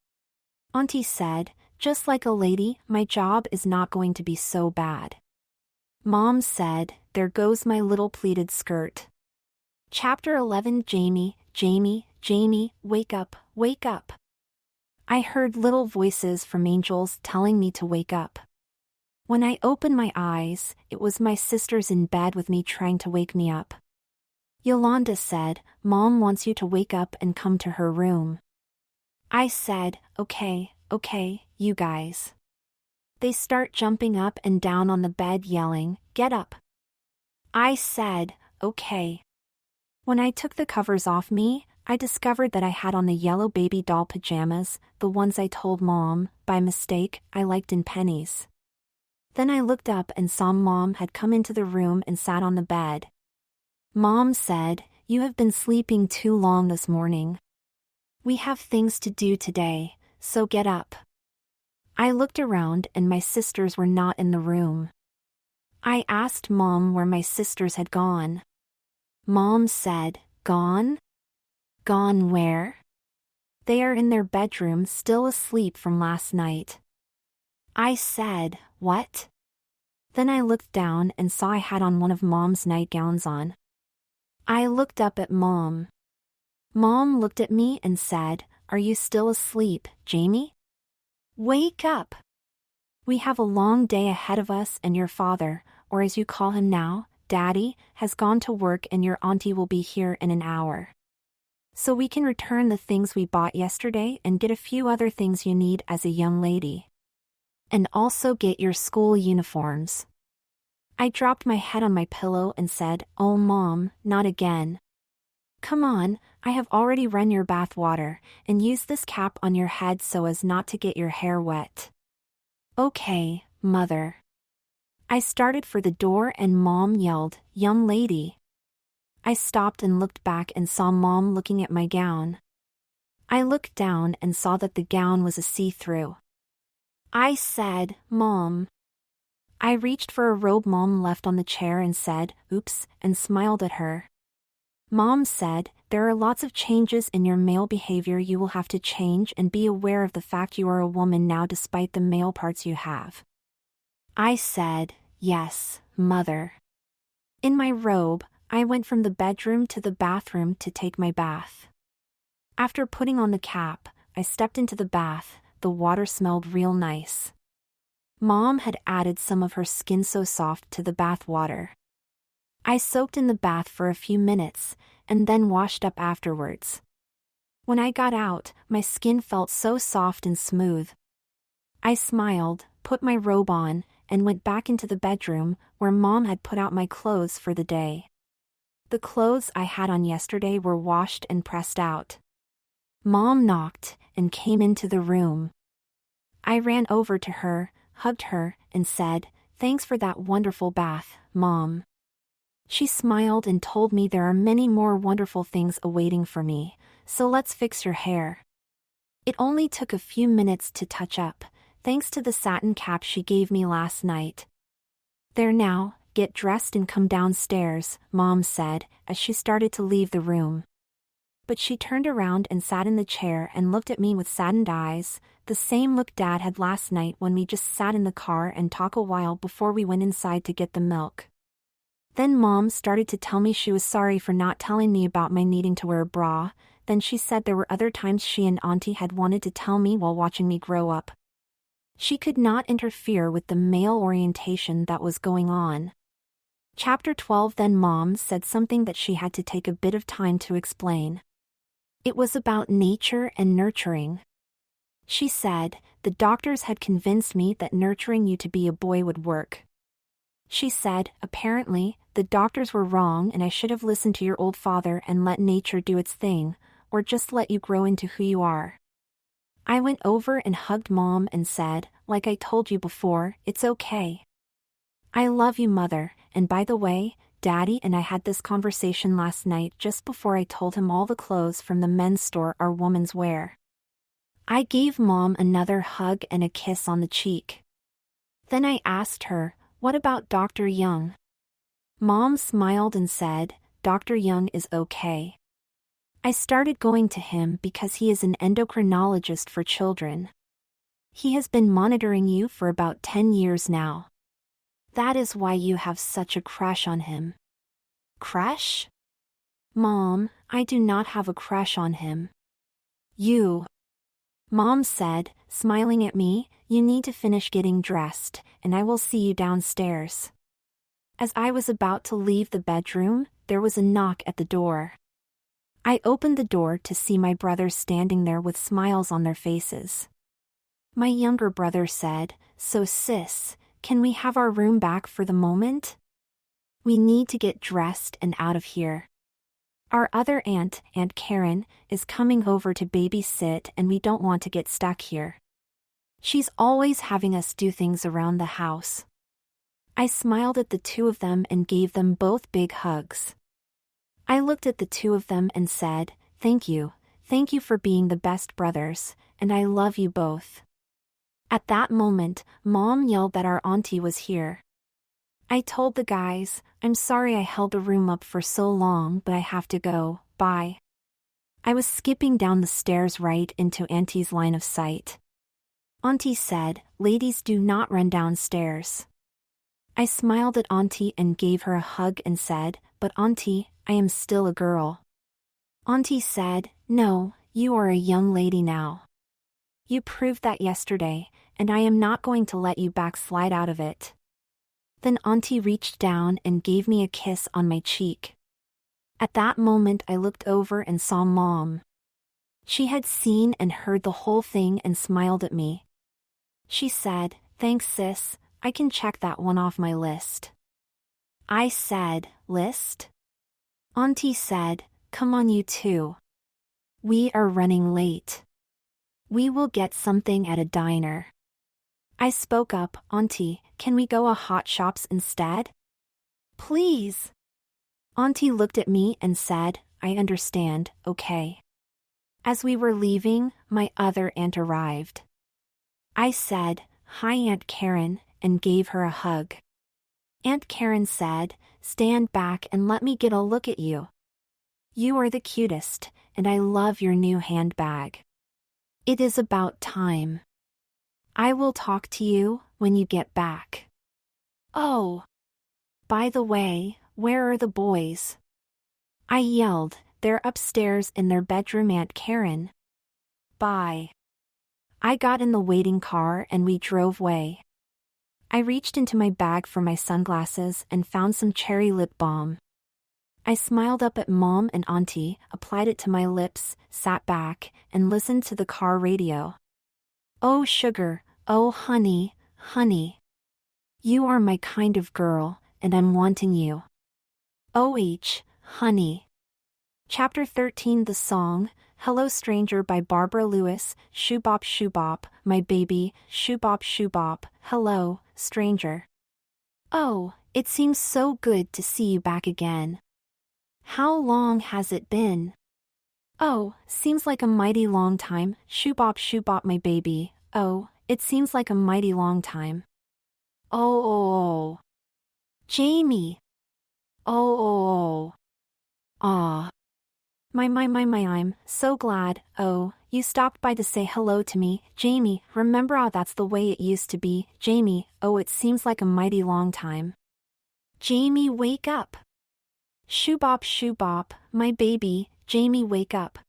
Auntie said, "Just like a lady, my job is not going to be so bad." Mom said, "There goes my little pleated skirt." Chapter 11. Jamie, Jamie, Jamie, wake up, wake up. I heard little voices from angels telling me to wake up. When I opened my eyes, it was my sisters in bed with me trying to wake me up. Yolanda said, "Mom wants you to wake up and come to her room." I said, okay, you guys." They start jumping up and down on the bed yelling, "Get up." I said, okay. When I took the covers off me, I discovered that I had on the yellow baby doll pajamas, the ones I told Mom, by mistake, I liked in Penny's. Then I looked up and saw Mom had come into the room and sat on the bed. Mom said, "You have been sleeping too long this morning. We have things to do today, so get up." I looked around and my sisters were not in the room. I asked Mom where my sisters had gone. Mom said, "Gone? Gone where?" "They are in their bedroom still asleep from last night." I said, "What?" Then I looked down and saw I had on one of Mom's nightgowns on. I looked up at Mom. Mom looked at me and said, "Are you still asleep, Jamie? Wake up. We have a long day ahead of us and your father, or as you call him now, Daddy, has gone to work and your auntie will be here in an hour. So we can return the things we bought yesterday and get a few other things you need as a young lady. And also get your school uniforms." I dropped my head on my pillow and said, "Oh Mom, not again. Come on, I have already run your bath water, and use this cap on your head so as not to get your hair wet." "Okay, Mother." I started for the door and Mom yelled, "Young lady." I stopped and looked back and saw Mom looking at my gown. I looked down and saw that the gown was a see-through. I said, "Mom." I reached for a robe Mom left on the chair and said, "Oops," and smiled at her. Mom said, "There are lots of changes in your male behavior you will have to change, and be aware of the fact you are a woman now despite the male parts you have." I said, "Yes, Mother." In my robe, I went from the bedroom to the bathroom to take my bath. After putting on the cap, I stepped into the bath. The water smelled real nice. Mom had added some of her Skin So Soft to the bath water. I soaked in the bath for a few minutes, and then washed up afterwards. When I got out, my skin felt so soft and smooth. I smiled, put my robe on, and went back into the bedroom, where Mom had put out my clothes for the day. The clothes I had on yesterday were washed and pressed out. Mom knocked and came into the room. I ran over to her, hugged her, and said, "Thanks for that wonderful bath, Mom." She smiled and told me there are many more wonderful things awaiting for me, so let's fix your hair. It only took a few minutes to touch up, thanks to the satin cap she gave me last night. "There now, get dressed and come downstairs," Mom said, as she started to leave the room. But she turned around and sat in the chair and looked at me with saddened eyes, the same look Dad had last night when we just sat in the car and talked a while before we went inside to get the milk. Then Mom started to tell me she was sorry for not telling me about my needing to wear a bra. Then she said there were other times she and Auntie had wanted to tell me while watching me grow up. She could not interfere with the male orientation that was going on. Chapter 12. Then Mom said something that she had to take a bit of time to explain. It was about nature and nurturing. She said, the doctors had convinced me that nurturing you to be a boy would work. She said, apparently, the doctors were wrong and I should have listened to your old father and let nature do its thing, or just let you grow into who you are. I went over and hugged Mom and said, like I told you before, it's okay. I love you, Mother, and by the way, Daddy and I had this conversation last night just before I told him all the clothes from the men's store are women's wear. I gave Mom another hug and a kiss on the cheek. Then I asked her, what about Dr. Young? Mom smiled and said, Dr. Young is okay. I started going to him because he is an endocrinologist for children. He has been monitoring you for about 10 years now. That is why you have such a crush on him. Crush? Mom, I do not have a crush on him. You. Mom said, smiling at me, you need to finish getting dressed, and I will see you downstairs. As I was about to leave the bedroom, there was a knock at the door. I opened the door to see my brothers standing there with smiles on their faces. My younger brother said, so sis, can we have our room back for the moment? We need to get dressed and out of here. Our other aunt, Aunt Karen, is coming over to babysit and we don't want to get stuck here. She's always having us do things around the house. I smiled at the two of them and gave them both big hugs. I looked at the two of them and said, thank you for being the best brothers, and I love you both. At that moment, Mom yelled that our auntie was here. I told the guys, I'm sorry I held the room up for so long but I have to go, bye. I was skipping down the stairs right into Auntie's line of sight. Auntie said, ladies do not run downstairs. I smiled at Auntie and gave her a hug and said, but Auntie, I am still a girl. Auntie said, no, you are a young lady now. You proved that yesterday, and I am not going to let you backslide out of it. Then Auntie reached down and gave me a kiss on my cheek. At that moment I looked over and saw Mom. She had seen and heard the whole thing and smiled at me. She said, thanks sis, I can check that one off my list. I said, list? Auntie said, come on you two. We are running late. We will get something at a diner. I spoke up, Auntie, can we go a Hot Shops instead? Please. Auntie looked at me and said, I understand, okay. As we were leaving, my other aunt arrived. I said, hi Aunt Karen, and gave her a hug. Aunt Karen said, stand back and let me get a look at you. You are the cutest, and I love your new handbag. It is about time. I will talk to you when you get back. Oh. By the way, where are the boys? I yelled, they're upstairs in their bedroom, Aunt Karen. Bye. I got in the waiting car and we drove away. I reached into my bag for my sunglasses and found some cherry lip balm. I smiled up at Mom and Auntie, applied it to my lips, sat back, and listened to the car radio. Oh sugar, oh honey, honey. You are my kind of girl, and I'm wanting you. OH, honey. Chapter 13 The Song, Hello Stranger by Barbara Lewis, Shoobop Shoobop, my baby, Shoobop Shoobop, hello, stranger. Oh, it seems so good to see you back again. How long has it been? Oh, seems like a mighty long time, Shoobop Shoobop my baby, oh, it seems like a mighty long time. Oh. Jamie. Oh. Aw. I'm so glad, oh, you stopped by to say hello to me, Jamie, remember how that's the way it used to be, Jamie, oh it seems like a mighty long time. Jamie wake up. Shoobop Shoobop, my baby, Jamie wake up.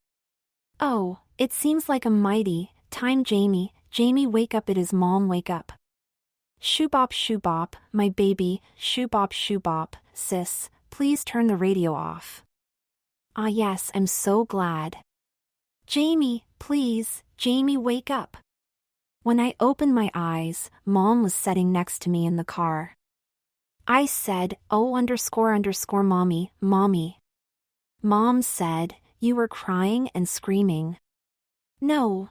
Oh, it seems like a mighty time Jamie, Jamie wake up it is Mom wake up. Shoobop Shoobop, my baby, Shoobop Shoobop, sis, please turn the radio off. Ah yes, I'm so glad. Jamie, please, Jamie wake up. When I opened my eyes, Mom was sitting next to me in the car. I said, oh mommy, mommy. Mom said, you were crying and screaming. No.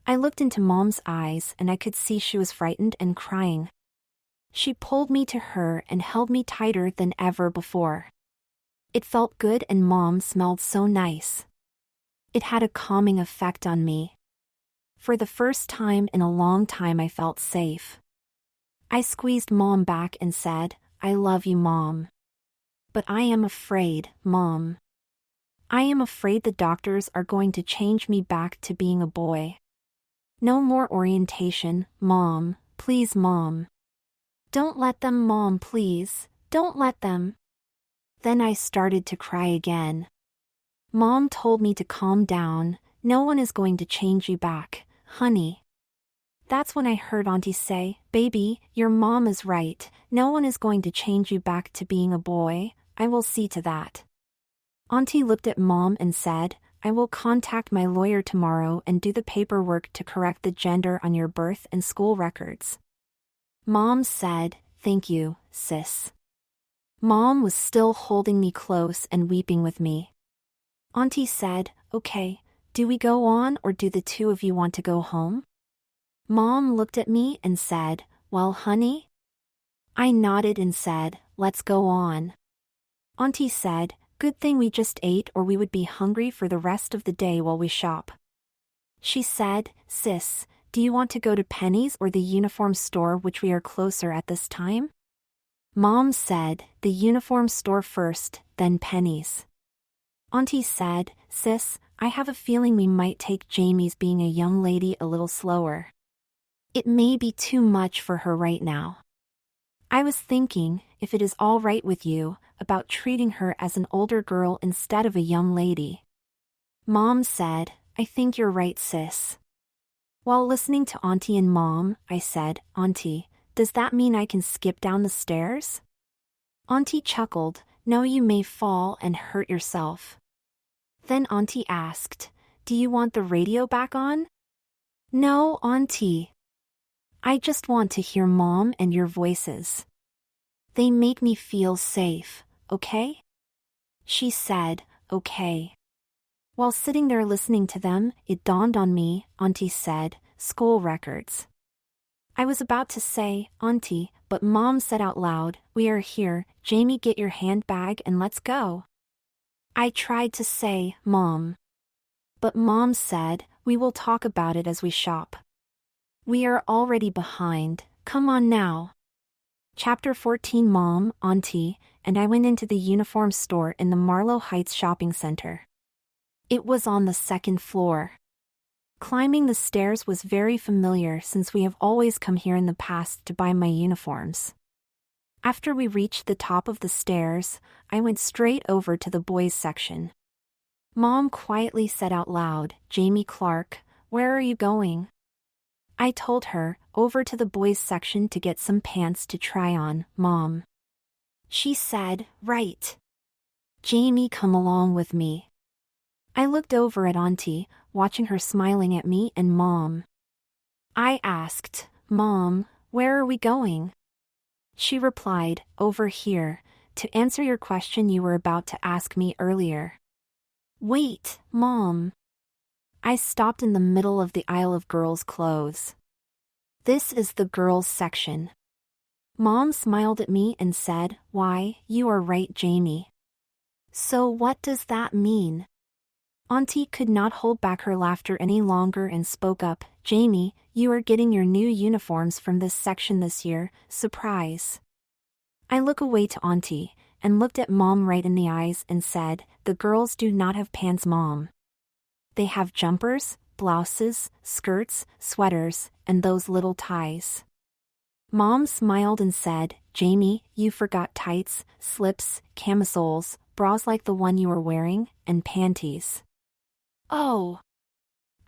I looked into Mom's eyes and I could see she was frightened and crying. She pulled me to her and held me tighter than ever before. It felt good and Mom smelled so nice. It had a calming effect on me. For the first time in a long time I felt safe. I squeezed Mom back and said, I love you Mom. But I am afraid, Mom. I am afraid the doctors are going to change me back to being a boy. No more orientation, Mom, please Mom. Don't let them Mom please, don't let them. Then I started to cry again. Mom told me to calm down, no one is going to change you back, honey. That's when I heard Auntie say, baby, your mom is right, no one is going to change you back to being a boy, I will see to that. Auntie looked at Mom and said, I will contact my lawyer tomorrow and do the paperwork to correct the gender on your birth and school records. Mom said, thank you, sis. Mom was still holding me close and weeping with me. Auntie said, okay, do we go on or do the two of you want to go home? Mom looked at me and said, well honey? I nodded and said, let's go on. Auntie said, good thing we just ate or we would be hungry for the rest of the day while we shop. She said, sis, do you want to go to Penny's or the uniform store which we are closer at this time? Mom said, the uniform store first, then Penny's. Auntie said, sis, I have a feeling we might take Jamie's being a young lady a little slower. It may be too much for her right now. I was thinking, if it is all right with you, about treating her as an older girl instead of a young lady. Mom said, I think you're right sis. While listening to Auntie and Mom, I said, Auntie, does that mean I can skip down the stairs? Auntie chuckled, no you may fall and hurt yourself. Then Auntie asked, do you want the radio back on? No, Auntie. I just want to hear Mom and your voices. They make me feel safe, okay? She said, okay. While sitting there listening to them, it dawned on me, Auntie said, school records. I was about to say, Auntie, but Mom said out loud, we are here, Jamie get your handbag and let's go. I tried to say, Mom. But Mom said, we will talk about it as we shop. We are already behind, come on now. Chapter 14 Mom, Auntie, and I went into the uniform store in the Marlow Heights shopping center. It was on the second floor. Climbing the stairs was very familiar since we have always come here in the past to buy my uniforms. After we reached the top of the stairs, I went straight over to the boys' section. Mom quietly said out loud, Jamie Clark, where are you going? I told her, over to the boys section to get some pants to try on, Mom. She said, right. Jamie, come along with me. I looked over at Auntie, watching her smiling at me and Mom. I asked, Mom, where are we going? She replied, over here, to answer your question you were about to ask me earlier. Wait, Mom. I stopped in the middle of the aisle of girls' clothes. This is the girls' section. Mom smiled at me and said, why, you are right, Jamie. So what does that mean? Auntie could not hold back her laughter any longer and spoke up, Jamie, you are getting your new uniforms from this section this year, surprise. I look away to Auntie, and looked at Mom right in the eyes and said, the girls do not have pants, Mom. They have jumpers, blouses, skirts, sweaters, and those little ties. Mom smiled and said, Jamie, you forgot tights, slips, camisoles, bras like the one you were wearing, and panties. Oh!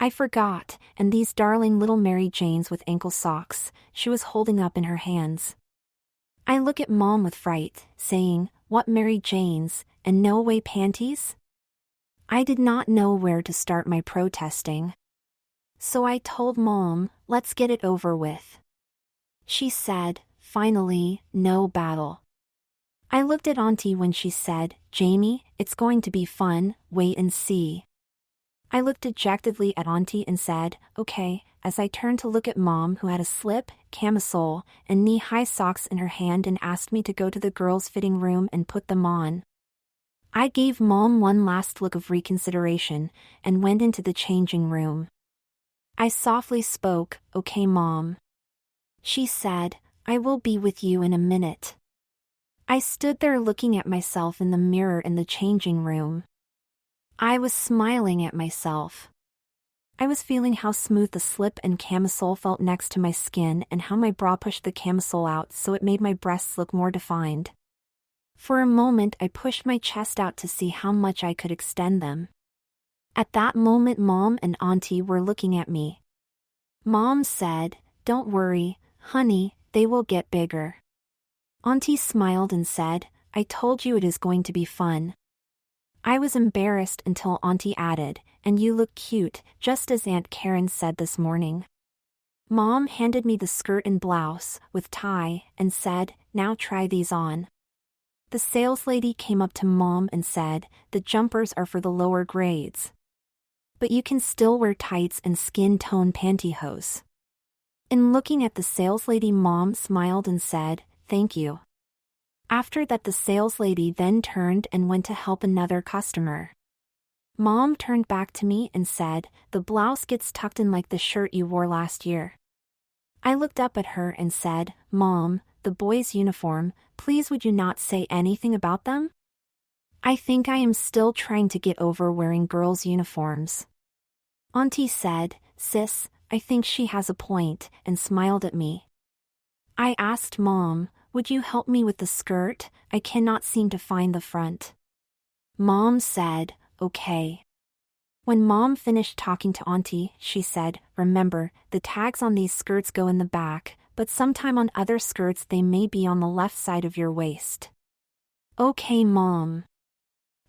I forgot, and these darling little Mary Janes with ankle socks, she was holding up in her hands. I look at Mom with fright, saying, what Mary Janes, and no way panties? I did not know where to start my protesting. So I told Mom, let's get it over with. She said, finally, no battle. I looked at Auntie when she said, Jamie, it's going to be fun, wait and see. I looked dejectedly at Auntie and said, okay, as I turned to look at Mom who had a slip, camisole, and knee-high socks in her hand and asked me to go to the girls' fitting room and put them on. I gave Mom one last look of reconsideration and went into the changing room. I softly spoke, okay, Mom. She said, I will be with you in a minute. I stood there looking at myself in the mirror in the changing room. I was smiling at myself. I was feeling how smooth the slip and camisole felt next to my skin and how my bra pushed the camisole out so it made my breasts look more defined. For a moment I pushed my chest out to see how much I could extend them. At that moment Mom and Auntie were looking at me. Mom said, don't worry, honey, they will get bigger. Auntie smiled and said, I told you it is going to be fun. I was embarrassed until Auntie added, and you look cute, just as Aunt Karen said this morning. Mom handed me the skirt and blouse, with tie, and said, now try these on. The saleslady came up to Mom and said, the jumpers are for the lower grades. But you can still wear tights and skin tone pantyhose. In looking at the saleslady, Mom smiled and said, thank you. After that the saleslady then turned and went to help another customer. Mom turned back to me and said, the blouse gets tucked in like the shirt you wore last year. I looked up at her and said, Mom, the boys' uniform, please would you not say anything about them? I think I am still trying to get over wearing girls' uniforms. Auntie said, sis, I think she has a point, and smiled at me. I asked Mom, would you help me with the skirt? I cannot seem to find the front. Mom said, okay. When Mom finished talking to Auntie, she said, remember, the tags on these skirts go in the back, but sometime on other skirts they may be on the left side of your waist. Okay, Mom.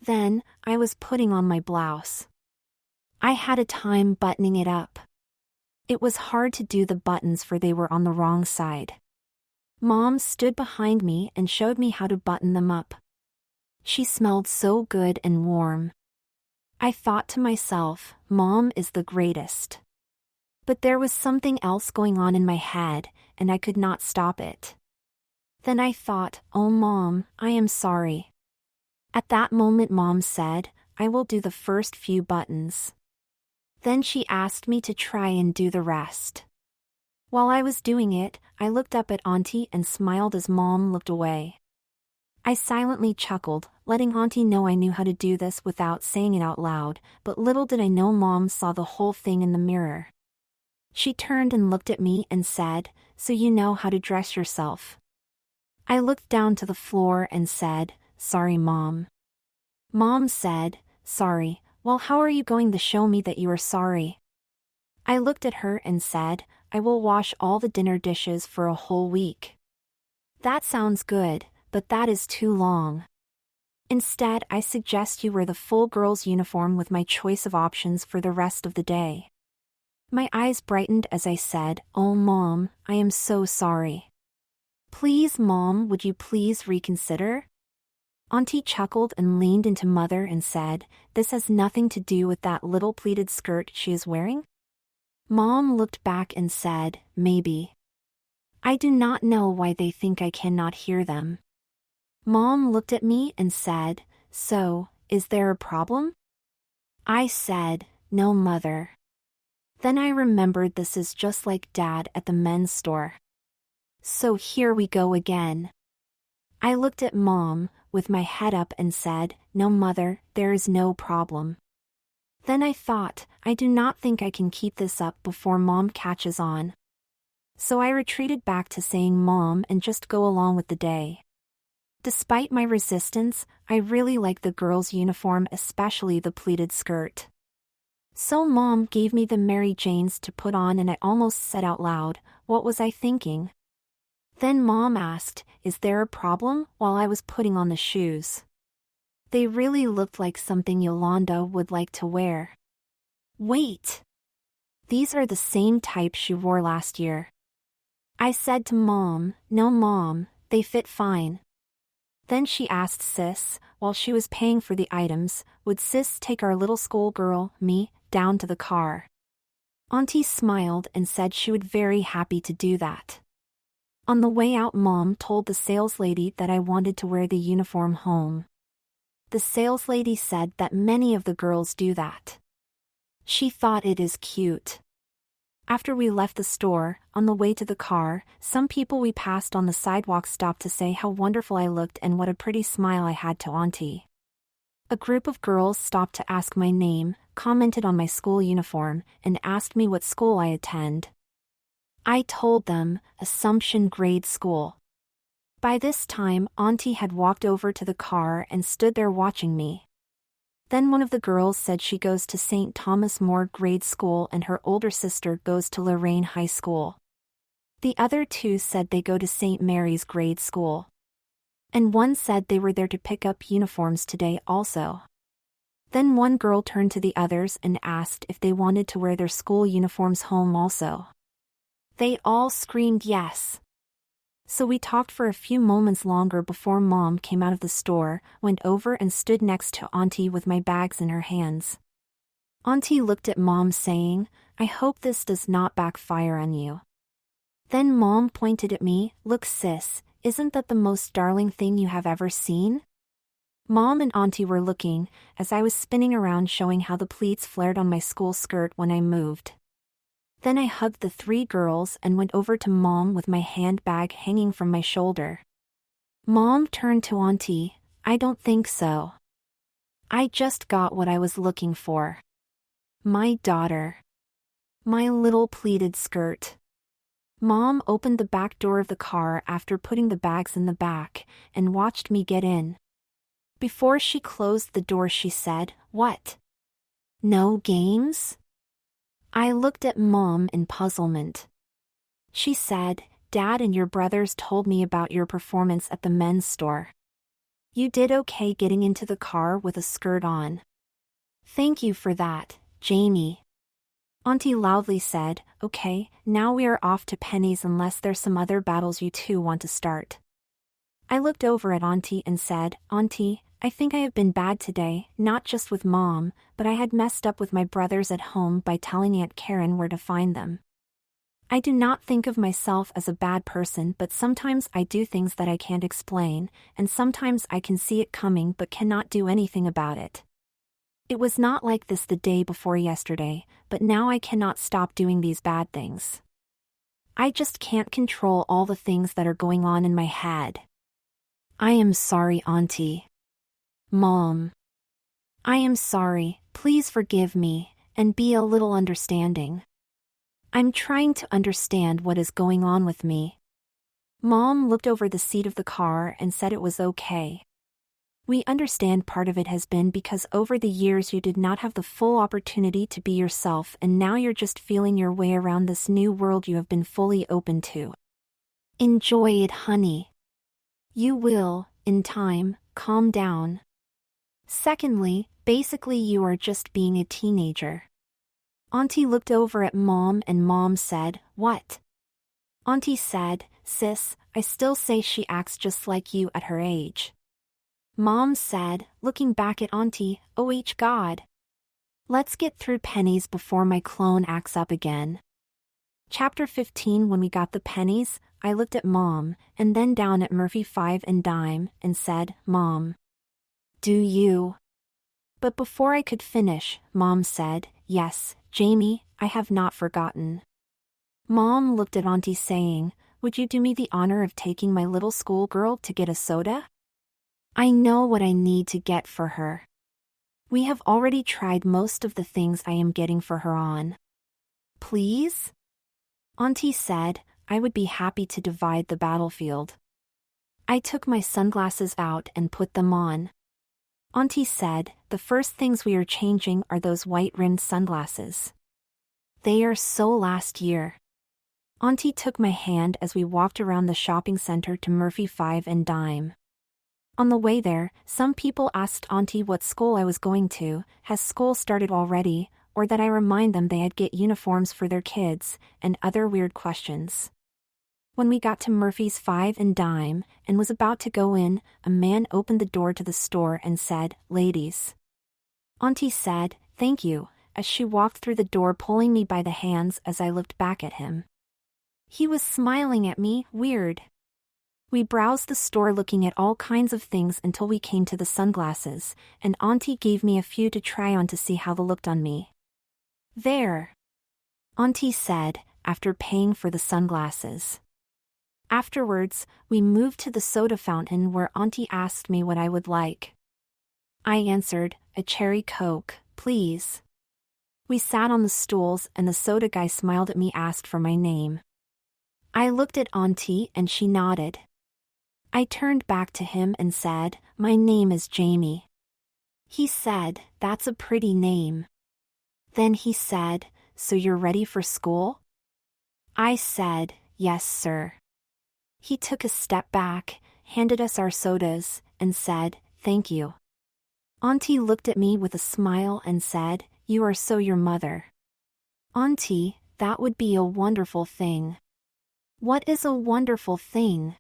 Then, I was putting on my blouse. I had a time buttoning it up. It was hard to do the buttons for they were on the wrong side. Mom stood behind me and showed me how to button them up. She smelled so good and warm. I thought to myself, Mom is the greatest. But there was something else going on in my head, and I could not stop it. Then I thought, oh Mom, I am sorry. At that moment Mom said, I will do the first few buttons. Then she asked me to try and do the rest. While I was doing it, I looked up at Auntie and smiled as Mom looked away. I silently chuckled, letting Auntie know I knew how to do this without saying it out loud, but little did I know Mom saw the whole thing in the mirror. She turned and looked at me and said, so you know how to dress yourself. I looked down to the floor and said, sorry Mom. Mom said, sorry, well how are you going to show me that you are sorry? I looked at her and said, I will wash all the dinner dishes for a whole week. That sounds good, but that is too long. Instead, I suggest you wear the full girl's uniform with my choice of options for the rest of the day. My eyes brightened as I said, "Oh Mom, I am so sorry." "Please Mom, would you please reconsider?" Auntie chuckled and leaned into Mother and said, "This has nothing to do with that little pleated skirt she is wearing?" Mom looked back and said, "Maybe." I do not know why they think I cannot hear them. Mom looked at me and said, "So, is there a problem?" I said, "No, Mother." Then I remembered this is just like Dad at the men's store. So here we go again. I looked at Mom, with my head up and said, "No, Mother, there is no problem." Then I thought, I do not think I can keep this up before Mom catches on. So I retreated back to saying Mom and just go along with the day. Despite my resistance, I really liked the girls' uniform, especially the pleated skirt. So Mom gave me the Mary Janes to put on and I almost said out loud, "What was I thinking?" Then Mom asked, "Is there a problem?" while I was putting on the shoes. They really looked like something Yolanda would like to wear. Wait! These are the same type she wore last year. I said to Mom, "No Mom, they fit fine." Then she asked Sis, while she was paying for the items, would Sis take our little schoolgirl, me, down to the car. Auntie smiled and said she would very happy to do that. On the way out, Mom told the saleslady that I wanted to wear the uniform home. The saleslady said that many of the girls do that. She thought it is cute. After we left the store, on the way to the car, some people we passed on the sidewalk stopped to say how wonderful I looked and what a pretty smile I had to Auntie. A group of girls stopped to ask my name, commented on my school uniform, and asked me what school I attend. I told them, Assumption Grade School. By this time, Auntie had walked over to the car and stood there watching me. Then one of the girls said she goes to St. Thomas More Grade School and her older sister goes to Lorraine High School. The other two said they go to St. Mary's Grade School. And one said they were there to pick up uniforms today also. Then one girl turned to the others and asked if they wanted to wear their school uniforms home also. They all screamed yes. So we talked for a few moments longer before Mom came out of the store, went over and stood next to Auntie with my bags in her hands. Auntie looked at Mom saying, "I hope this does not backfire on you." Then Mom pointed at me, "Look Sis, isn't that the most darling thing you have ever seen?" Mom and Auntie were looking, as I was spinning around showing how the pleats flared on my school skirt when I moved. Then I hugged the three girls and went over to Mom with my handbag hanging from my shoulder. Mom turned to Auntie, "I don't think so. I just got what I was looking for. My daughter. My little pleated skirt." Mom opened the back door of the car after putting the bags in the back, and watched me get in. Before she closed the door she said, "What? No games?" I looked at Mom in puzzlement. She said, "Dad and your brothers told me about your performance at the men's store. You did okay getting into the car with a skirt on. Thank you for that, Jamie." Auntie loudly said, "Okay, now we are off to Penny's unless there's some other battles you two want to start." I looked over at Auntie and said, "Auntie, I think I have been bad today, not just with Mom, but I had messed up with my brothers at home by telling Aunt Karen where to find them. I do not think of myself as a bad person, but sometimes I do things that I can't explain, and sometimes I can see it coming but cannot do anything about it. It was not like this the day before yesterday, but now I cannot stop doing these bad things. I just can't control all the things that are going on in my head. I am sorry, Auntie. Mom. I am sorry, please forgive me, and be a little understanding. I'm trying to understand what is going on with me." Mom looked over the seat of the car and said it was okay. We understand part of it has been because over the years you did not have the full opportunity to be yourself, and now you're just feeling your way around this new world you have been fully open to. Enjoy it, honey. You will, in time, calm down. Secondly, basically you are just being a teenager. Auntie looked over at Mom and Mom said, "What?" Auntie said, "Sis, I still say she acts just like you at her age." Mom said, looking back at Auntie, "Oh God. Let's get through pennies before my clone acts up again." Chapter 15. When we got the pennies, I looked at Mom, and then down at Murphy 5 and dime, and said, "Mom. Do you?" But before I could finish, Mom said, "Yes, Jamie, I have not forgotten." Mom looked at Auntie saying, "Would you do me the honor of taking my little schoolgirl to get a soda? I know what I need to get for her. We have already tried most of the things I am getting for her on." "Please?" Auntie said, "I would be happy to divide the battlefield." I took my sunglasses out and put them on. Auntie said, "The first things we are changing are those white-rimmed sunglasses. They are so last year." Auntie took my hand as we walked around the shopping center to Murphy 5 and dime. On the way there, some people asked Auntie what school I was going to, has school started already, or that I remind them they had get uniforms for their kids, and other weird questions. When we got to Murphy's 5 and dime, and was about to go in, a man opened the door to the store and said, "Ladies." Auntie said, "Thank you," as she walked through the door pulling me by the hands as I looked back at him. He was smiling at me, weird. We browsed the store looking at all kinds of things until we came to the sunglasses, and Auntie gave me a few to try on to see how they looked on me. "There," Auntie said, after paying for the sunglasses. Afterwards, we moved to the soda fountain where Auntie asked me what I would like. I answered, "A cherry Coke, please." We sat on the stools and the soda guy smiled at me, asked for my name. I looked at Auntie and she nodded. I turned back to him and said, "My name is Jamie." He said, "That's a pretty name." Then he said, "So you're ready for school?" I said, "Yes, sir." He took a step back, handed us our sodas, and said, "Thank you." Auntie looked at me with a smile and said, "You are so your mother." Auntie, that would be a wonderful thing. What is a wonderful thing?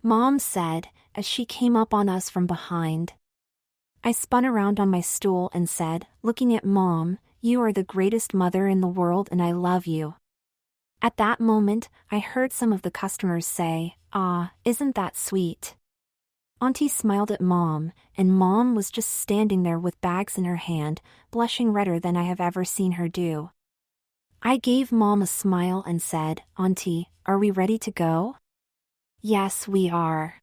Mom said, as she came up on us from behind. I spun around on my stool and said, looking at Mom, "You are the greatest mother in the world and I love you." At that moment, I heard some of the customers say, "Ah, isn't that sweet?" Auntie smiled at Mom, and Mom was just standing there with bags in her hand, blushing redder than I have ever seen her do. I gave Mom a smile and said, "Auntie, are we ready to go?" "Yes, we are."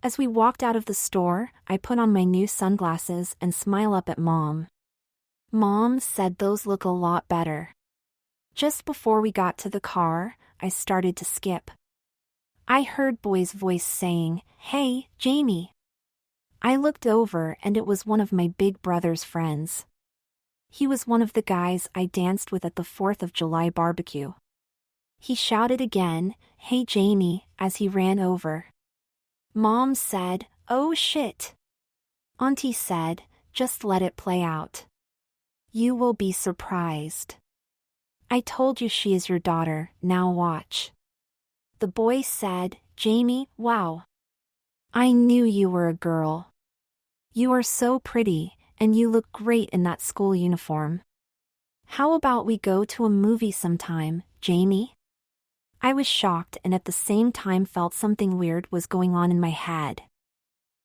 As we walked out of the store, I put on my new sunglasses and smiled up at Mom. Mom said those look a lot better. Just before we got to the car, I started to skip. I heard Boy's voice saying, "Hey, Jamie." I looked over and it was one of my big brother's friends. He was one of the guys I danced with at the 4th of July barbecue. He shouted again, "Hey Jamie," as he ran over. Mom said, "Oh shit." Auntie said, "Just let it play out. You will be surprised. I told you she is your daughter, now watch." The boy said, "Jamie, wow. I knew you were a girl. You are so pretty, and you look great in that school uniform. How about we go to a movie sometime, Jamie?" I was shocked and at the same time felt something weird was going on in my head.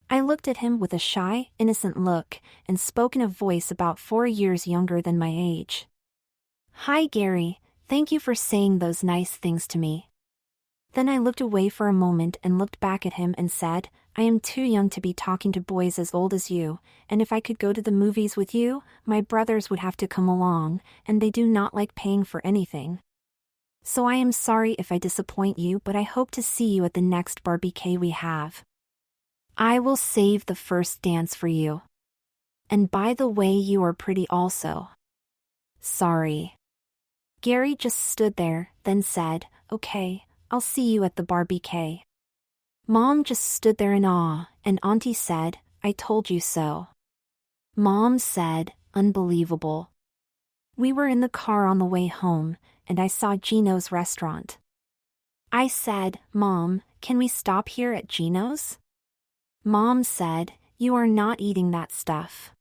I looked at him with a shy, innocent look, and spoke in a voice about 4 years younger than my age. "Hi Gary, thank you for saying those nice things to me." Then I looked away for a moment and looked back at him and said, "I am too young to be talking to boys as old as you, and if I could go to the movies with you, my brothers would have to come along, and they do not like paying for anything. So I am sorry if I disappoint you, but I hope to see you at the next barbecue we have." I will save the first dance for you. And by the way, you are pretty also. Sorry. Gary just stood there, then said, okay, I'll see you at the barbecue. Mom just stood there in awe, and Auntie said, I told you so. Mom said, unbelievable. We were in the car on the way home, and I saw Gino's restaurant. I said, Mom, can we stop here at Gino's? Mom said, you are not eating that stuff.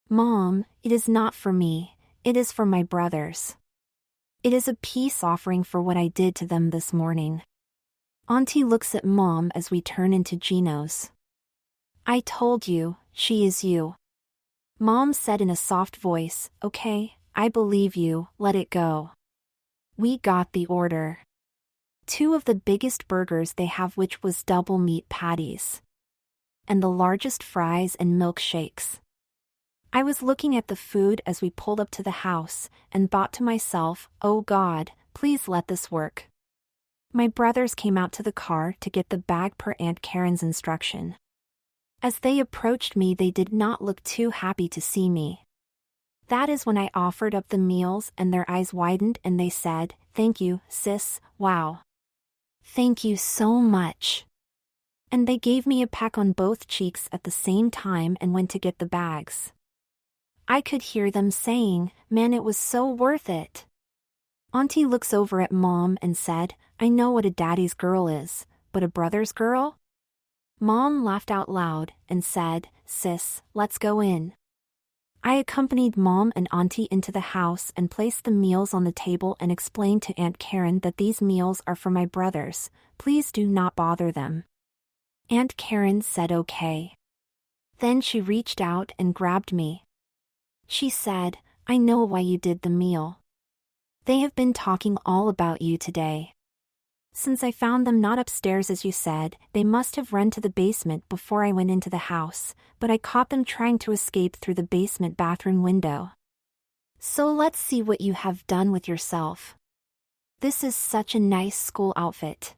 Mom, it is not for me, it is for my brothers. It is a peace offering for what I did to them this morning. Auntie looks at Mom as we turn into Gino's. I told you, she is you. Mom said in a soft voice, okay, I believe you, let it go. We got the order. 2 of the biggest burgers they have, which was double meat patties. And the largest fries and milkshakes. I was looking at the food as we pulled up to the house, and thought to myself, oh God, please let this work. My brothers came out to the car to get the bag per Aunt Karen's instruction. As they approached me, they did not look too happy to see me. That is when I offered up the meals, and their eyes widened and they said, thank you, sis, wow. Thank you so much. And they gave me a peck on both cheeks at the same time and went to get the bags. I could hear them saying, man, it was so worth it. Auntie looks over at Mom and said, I know what a daddy's girl is, but a brother's girl? Mom laughed out loud and said, sis, let's go in. I accompanied Mom and Auntie into the house and placed the meals on the table and explained to Aunt Karen that these meals are for my brothers, please do not bother them. Aunt Karen said okay. Then she reached out and grabbed me. She said, I know why you did the meal. They have been talking all about you today. Since I found them not upstairs as you said, they must have run to the basement before I went into the house, but I caught them trying to escape through the basement bathroom window. So let's see what you have done with yourself. This is such a nice school outfit.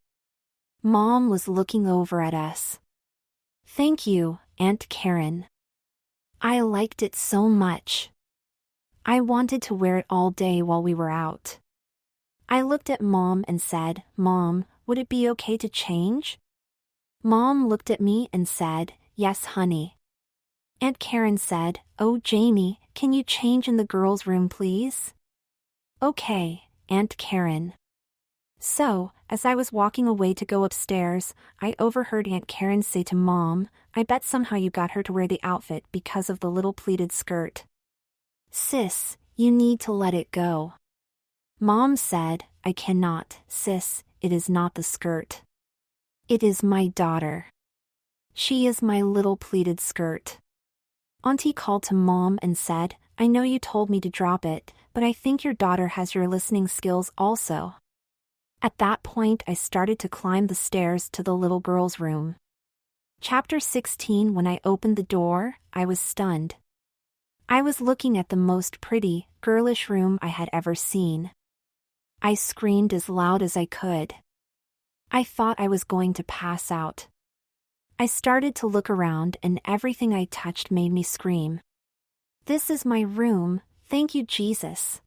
Mom was looking over at us. Thank you, Aunt Karen. I liked it so much. I wanted to wear it all day while we were out. I looked at Mom and said, Mom, would it be okay to change? Mom looked at me and said, yes, honey. Aunt Karen said, oh, Jamie, can you change in the girls' room, please? Okay, Aunt Karen. So, as I was walking away to go upstairs, I overheard Aunt Karen say to Mom, I bet somehow you got her to wear the outfit because of the little pleated skirt. Sis, you need to let it go. Mom said, I cannot, sis, it is not the skirt. It is my daughter. She is my little pleated skirt. Auntie called to Mom and said, I know you told me to drop it, but I think your daughter has your listening skills also. At that point I started to climb the stairs to the little girl's room. Chapter 16. When I opened the door, I was stunned. I was looking at the most pretty, girlish room I had ever seen. I screamed as loud as I could. I thought I was going to pass out. I started to look around and everything I touched made me scream. This is my room, thank you Jesus.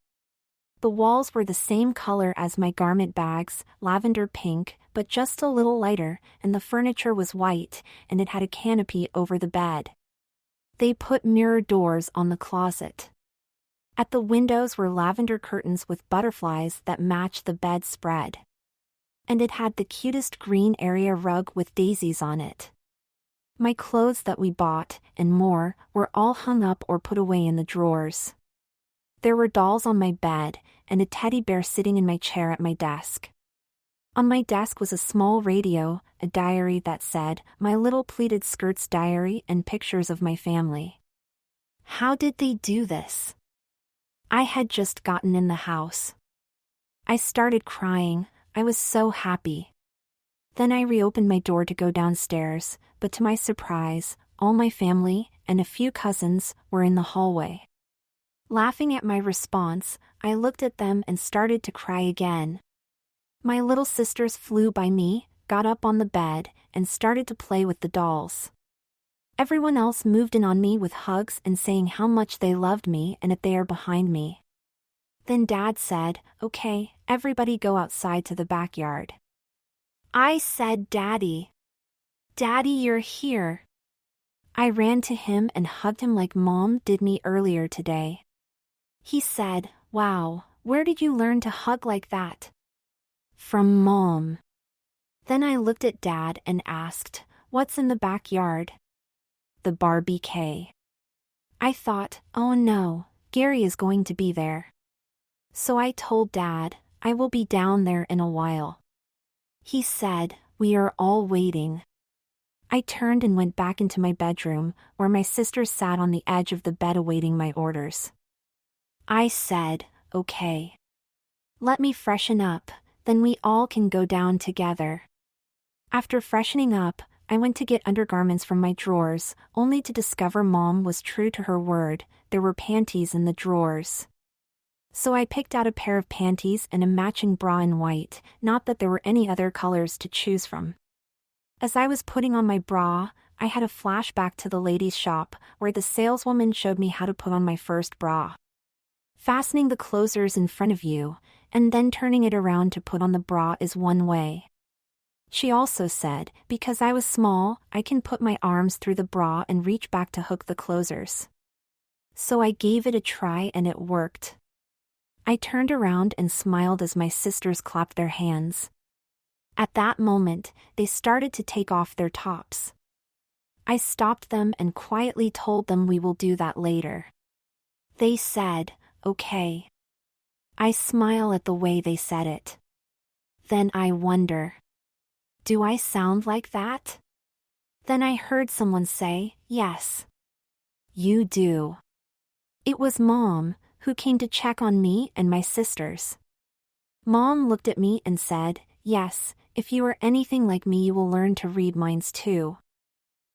The walls were the same color as my garment bags, lavender pink, but just a little lighter, and the furniture was white, and it had a canopy over the bed. They put mirror doors on the closet. At the windows were lavender curtains with butterflies that matched the bedspread. And it had the cutest green area rug with daisies on it. My clothes that we bought, and more, were all hung up or put away in the drawers. There were dolls on my bed, and a teddy bear sitting in my chair at my desk. On my desk was a small radio, a diary that said, My Little Pleated Skirts Diary, and pictures of my family. How did they do this? I had just gotten in the house. I started crying, I was so happy. Then I reopened my door to go downstairs, but to my surprise, all my family, and a few cousins, were in the hallway. Laughing at my response, I looked at them and started to cry again. My little sisters flew by me, got up on the bed, and started to play with the dolls. Everyone else moved in on me with hugs and saying how much they loved me and that they are behind me. Then Dad said, "Okay, everybody go outside to the backyard." I said, "Daddy. Daddy, you're here." I ran to him and hugged him like Mom did me earlier today. He said, "Wow, where did you learn to hug like that?" "From Mom." Then I looked at Dad and asked, "What's in the backyard?" "The barbecue." I thought, oh no, Gary is going to be there. So I told Dad, I will be down there in a while. He said, "We are all waiting." I turned and went back into my bedroom, where my sister sat on the edge of the bed awaiting my orders. I said, "Okay. Let me freshen up, then we all can go down together." After freshening up, I went to get undergarments from my drawers, only to discover Mom was true to her word, there were panties in the drawers. So I picked out a pair of panties and a matching bra in white, not that there were any other colors to choose from. As I was putting on my bra, I had a flashback to the ladies' shop, where the saleswoman showed me how to put on my first bra. Fastening the closers in front of you, and then turning it around to put on the bra is one way. She also said, because I was small, I can put my arms through the bra and reach back to hook the closers. So I gave it a try and it worked. I turned around and smiled as my sisters clapped their hands. At that moment, they started to take off their tops. I stopped them and quietly told them we will do that later. They said, "Okay." I smile at the way they said it. Then I wonder, do I sound like that? Then I heard someone say, "Yes. You do." It was Mom, who came to check on me and my sisters. Mom looked at me and said, "Yes, if you are anything like me you will learn to read minds too.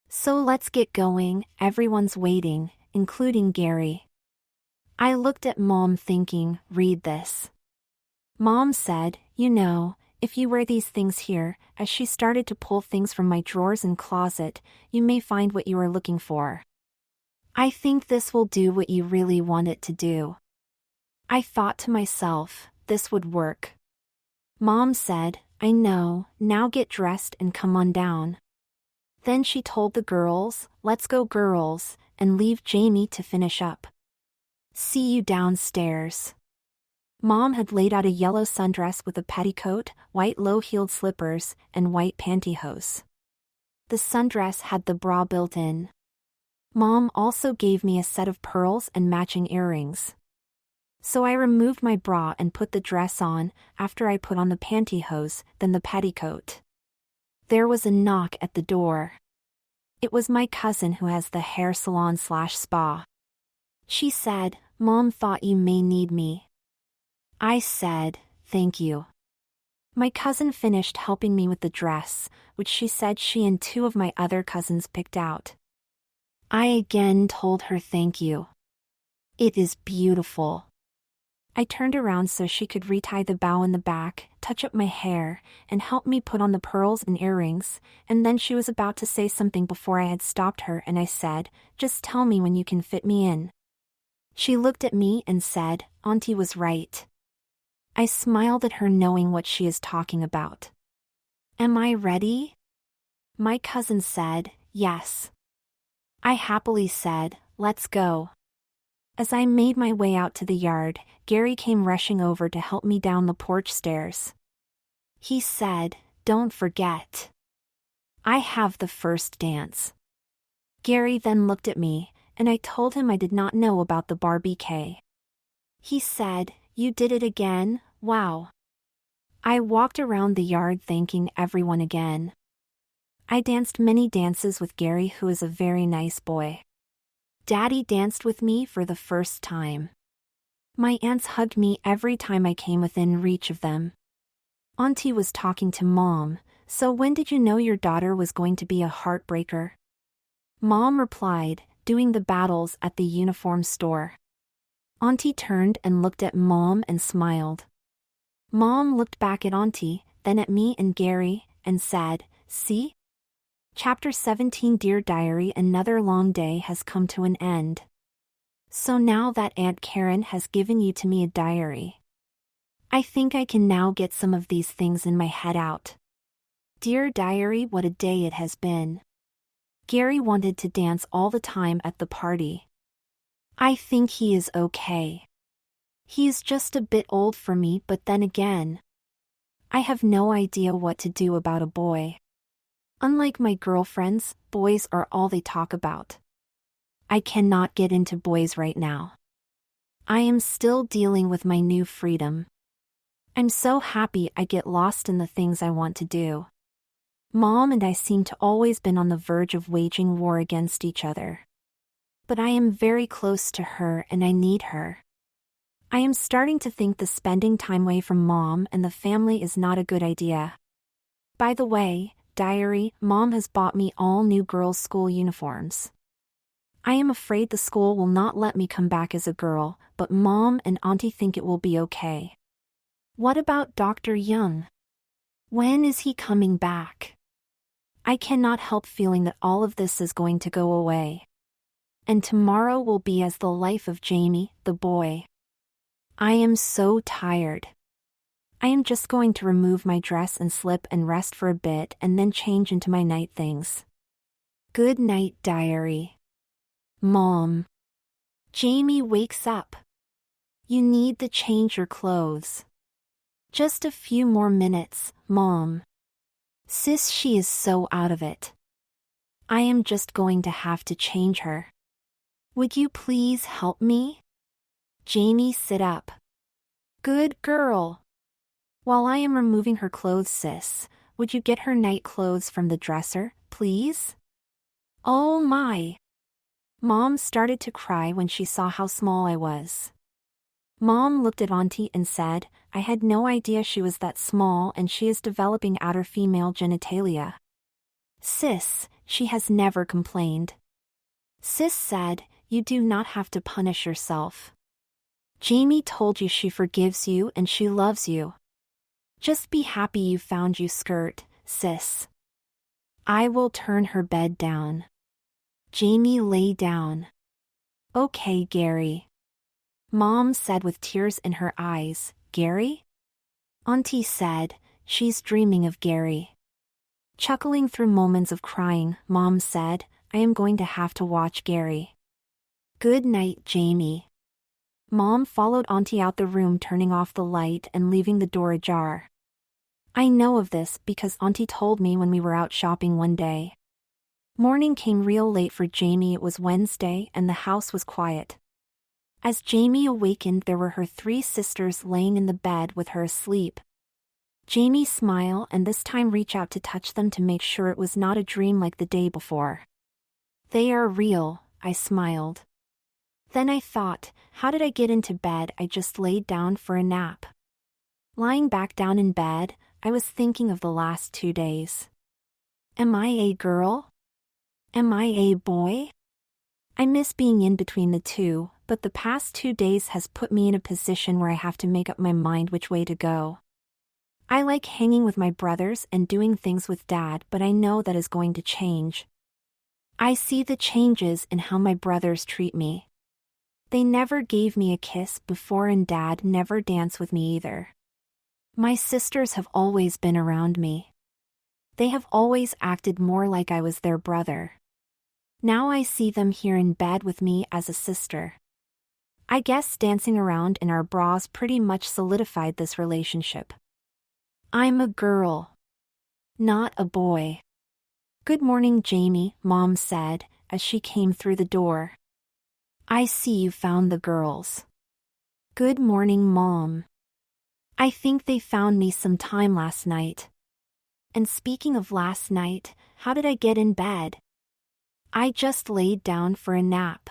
So let's get going, everyone's waiting, including Gary." I looked at Mom thinking, read this. Mom said, "You know, if you wear these things here," as she started to pull things from my drawers and closet, "you may find what you are looking for. I think this will do what you really want it to do." I thought to myself, this would work. Mom said, "I know, now get dressed and come on down." Then she told the girls, "Let's go girls," and leave Jamie to finish up. "See you downstairs." Mom had laid out a yellow sundress with a petticoat, white low-heeled slippers, and white pantyhose. The sundress had the bra built in. Mom also gave me a set of pearls and matching earrings. So I removed my bra and put the dress on, after I put on the pantyhose, then the petticoat. There was a knock at the door. It was my cousin who has the hair salon/spa. She said, "Mom thought you may need me." I said, "Thank you." My cousin finished helping me with the dress, which she said she and two of my other cousins picked out. I again told her thank you. It is beautiful. I turned around so she could retie the bow in the back, touch up my hair, and help me put on the pearls and earrings, and then she was about to say something before I had stopped her and I said, "Just tell me when you can fit me in." She looked at me and said, "Auntie was right." I smiled at her knowing what she is talking about. "Am I ready?" My cousin said, "Yes." I happily said, "Let's go." As I made my way out to the yard, Gary came rushing over to help me down the porch stairs. He said, "Don't forget. I have the first dance." Gary then looked at me, and I told him I did not know about the barbecue. He said, "You did it again, wow." I walked around the yard thanking everyone again. I danced many dances with Gary, who is a very nice boy. Daddy danced with me for the first time. My aunts hugged me every time I came within reach of them. Auntie was talking to Mom, "So when did you know your daughter was going to be a heartbreaker?" Mom replied, "Doing the battles at the uniform store." Auntie turned and looked at Mom and smiled. Mom looked back at Auntie, then at me and Gary, and said, "See? Chapter 17 Dear Diary, another long day has come to an end. So now that Aunt Karen has given you to me a diary, I think I can now get some of these things in my head out. Dear Diary, what a day it has been. Gary wanted to dance all the time at the party. I think he is okay. He is just a bit old for me, but then again, I have no idea what to do about a boy. Unlike my girlfriends, boys are all they talk about. I cannot get into boys right now. I am still dealing with my new freedom. I'm so happy I get lost in the things I want to do. Mom and I seem to always been on the verge of waging war against each other. But I am very close to her and I need her. I am starting to think the spending time away from Mom and the family is not a good idea. By the way, Diary, Mom has bought me all new girls' school uniforms. I am afraid the school will not let me come back as a girl, but Mom and Auntie think it will be okay. What about Dr. Young? When is he coming back? I cannot help feeling that all of this is going to go away. And tomorrow will be as the life of Jamie, the boy. I am so tired. I am just going to remove my dress and slip and rest for a bit and then change into my night things. Good night, Diary. Mom. Jamie wakes up. You need to change your clothes. Just a few more minutes, Mom. Sis, she is so out of it. I am just going to have to change her. Would you please help me? Jamie, sit up. Good girl. While I am removing her clothes, sis, would you get her night clothes from the dresser, please? Oh my. Mom started to cry when she saw how small I was. Mom looked at Auntie and said, I had no idea she was that small and she is developing outer female genitalia. Sis, she has never complained. Sis said, you do not have to punish yourself. Jamie told you she forgives you and she loves you. Just be happy you found you skirt, sis. I will turn her bed down. Jamie, lay down. Okay, Gary. Mom said with tears in her eyes, Gary? Auntie said, she's dreaming of Gary. Chuckling through moments of crying, Mom said, I am going to have to watch Gary. Good night, Jamie. Mom followed Auntie out the room, turning off the light and leaving the door ajar. I know of this because Auntie told me when we were out shopping one day. Morning came real late for Jamie. It was Wednesday and the house was quiet. As Jamie awakened, there were her 3 sisters laying in the bed with her asleep. Jamie smiled and this time reached out to touch them to make sure it was not a dream like the day before. They are real, I smiled. Then I thought, how did I get into bed? I just laid down for a nap. Lying back down in bed, I was thinking of the last 2 days. Am I a girl? Am I a boy? I miss being in between the two, but the past 2 days has put me in a position where I have to make up my mind which way to go. I like hanging with my brothers and doing things with Dad, but I know that is going to change. I see the changes in how my brothers treat me. They never gave me a kiss before and Dad never danced with me either. My sisters have always been around me. They have always acted more like I was their brother. Now I see them here in bed with me as a sister. I guess dancing around in our bras pretty much solidified this relationship. I'm a girl. Not a boy. Good morning, Jamie, Mom said, as she came through the door. I see you found the girls. Good morning, Mom. I think they found me some time last night. And speaking of last night, how did I get in bed? I just laid down for a nap.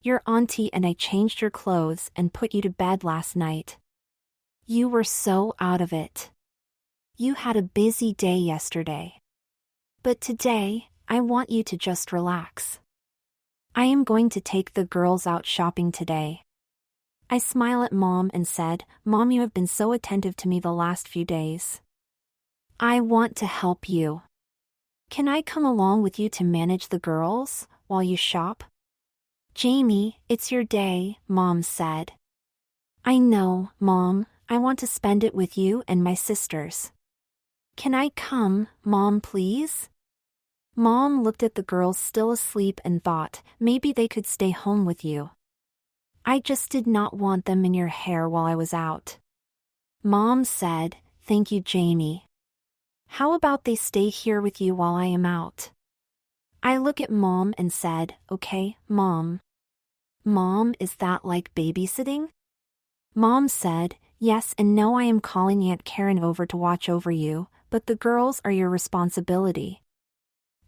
Your auntie and I changed your clothes and put you to bed last night. You were so out of it. You had a busy day yesterday. But today, I want you to just relax. I am going to take the girls out shopping today. I smiled at Mom and said, Mom, you have been so attentive to me the last few days. I want to help you. Can I come along with you to manage the girls while you shop? Jamie, it's your day, Mom said. I know, Mom, I want to spend it with you and my sisters. Can I come, Mom, please? Mom looked at the girls still asleep and thought, maybe they could stay home with you. I just did not want them in your hair while I was out. Mom said, thank you, Jamie. How about they stay here with you while I am out? I look at Mom and said, okay, Mom. Mom, is that like babysitting? Mom said, yes and no, I am calling Aunt Karen over to watch over you, but the girls are your responsibility.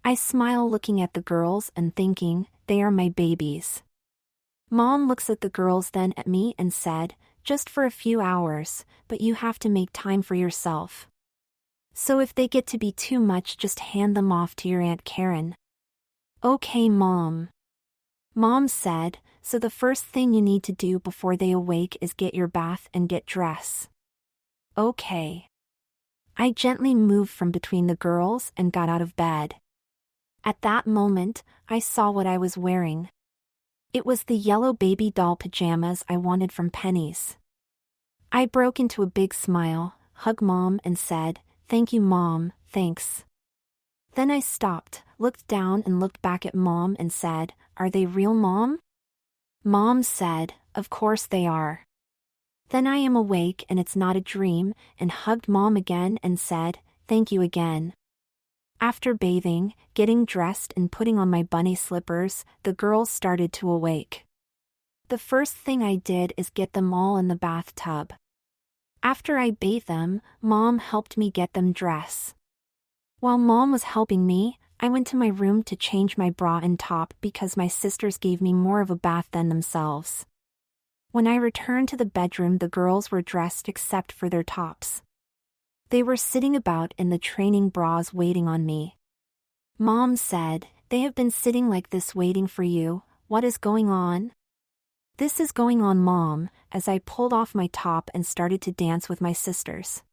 I smile looking at the girls and thinking, they are my babies. Mom looks at the girls then at me and said, just for a few hours, but you have to make time for yourself. So if they get to be too much, just hand them off to your Aunt Karen. Okay, Mom. Mom said, so the first thing you need to do before they awake is get your bath and get dressed. Okay. I gently moved from between the girls and got out of bed. At that moment, I saw what I was wearing. It was the yellow baby doll pajamas I wanted from Penny's. I broke into a big smile, hugged Mom and said, thank you, Mom, thanks. Then I stopped, looked down and looked back at Mom and said, are they real, Mom? Mom said, of course they are. Then I am awake and it's not a dream, and hugged Mom again and said, thank you again. After bathing, getting dressed and putting on my bunny slippers, the girls started to awake. The first thing I did is get them all in the bathtub. After I bathed them, Mom helped me get them dressed. While Mom was helping me, I went to my room to change my bra and top because my sisters gave me more of a bath than themselves. When I returned to the bedroom, the girls were dressed except for their tops. They were sitting about in the training bras waiting on me. Mom said, they have been sitting like this waiting for you, what is going on? This is going on, Mom, as I pulled off my top and started to dance with my sisters.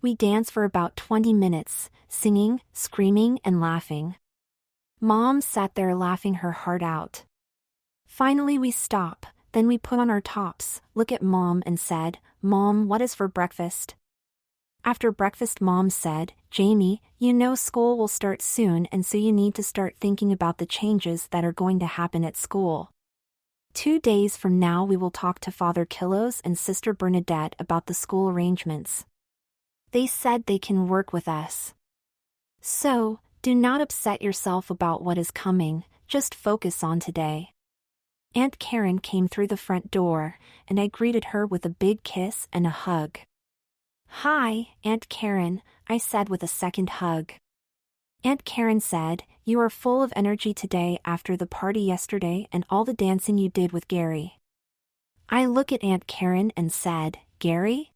We danced for about 20 minutes, singing, screaming, and laughing. Mom sat there laughing her heart out. Finally we stopped, then we put on our tops, looked at Mom and said, Mom, what is for breakfast? After breakfast, Mom said, Jamie, you know school will start soon and so you need to start thinking about the changes that are going to happen at school. 2 days from now we will talk to Father Killos and Sister Bernadette about the school arrangements. They said they can work with us. So, do not upset yourself about what is coming, just focus on today. Aunt Karen came through the front door, and I greeted her with a big kiss and a hug. Hi, Aunt Karen, I said with a second hug. Aunt Karen said, you are full of energy today after the party yesterday and all the dancing you did with Gary. I looked at Aunt Karen and said, Gary?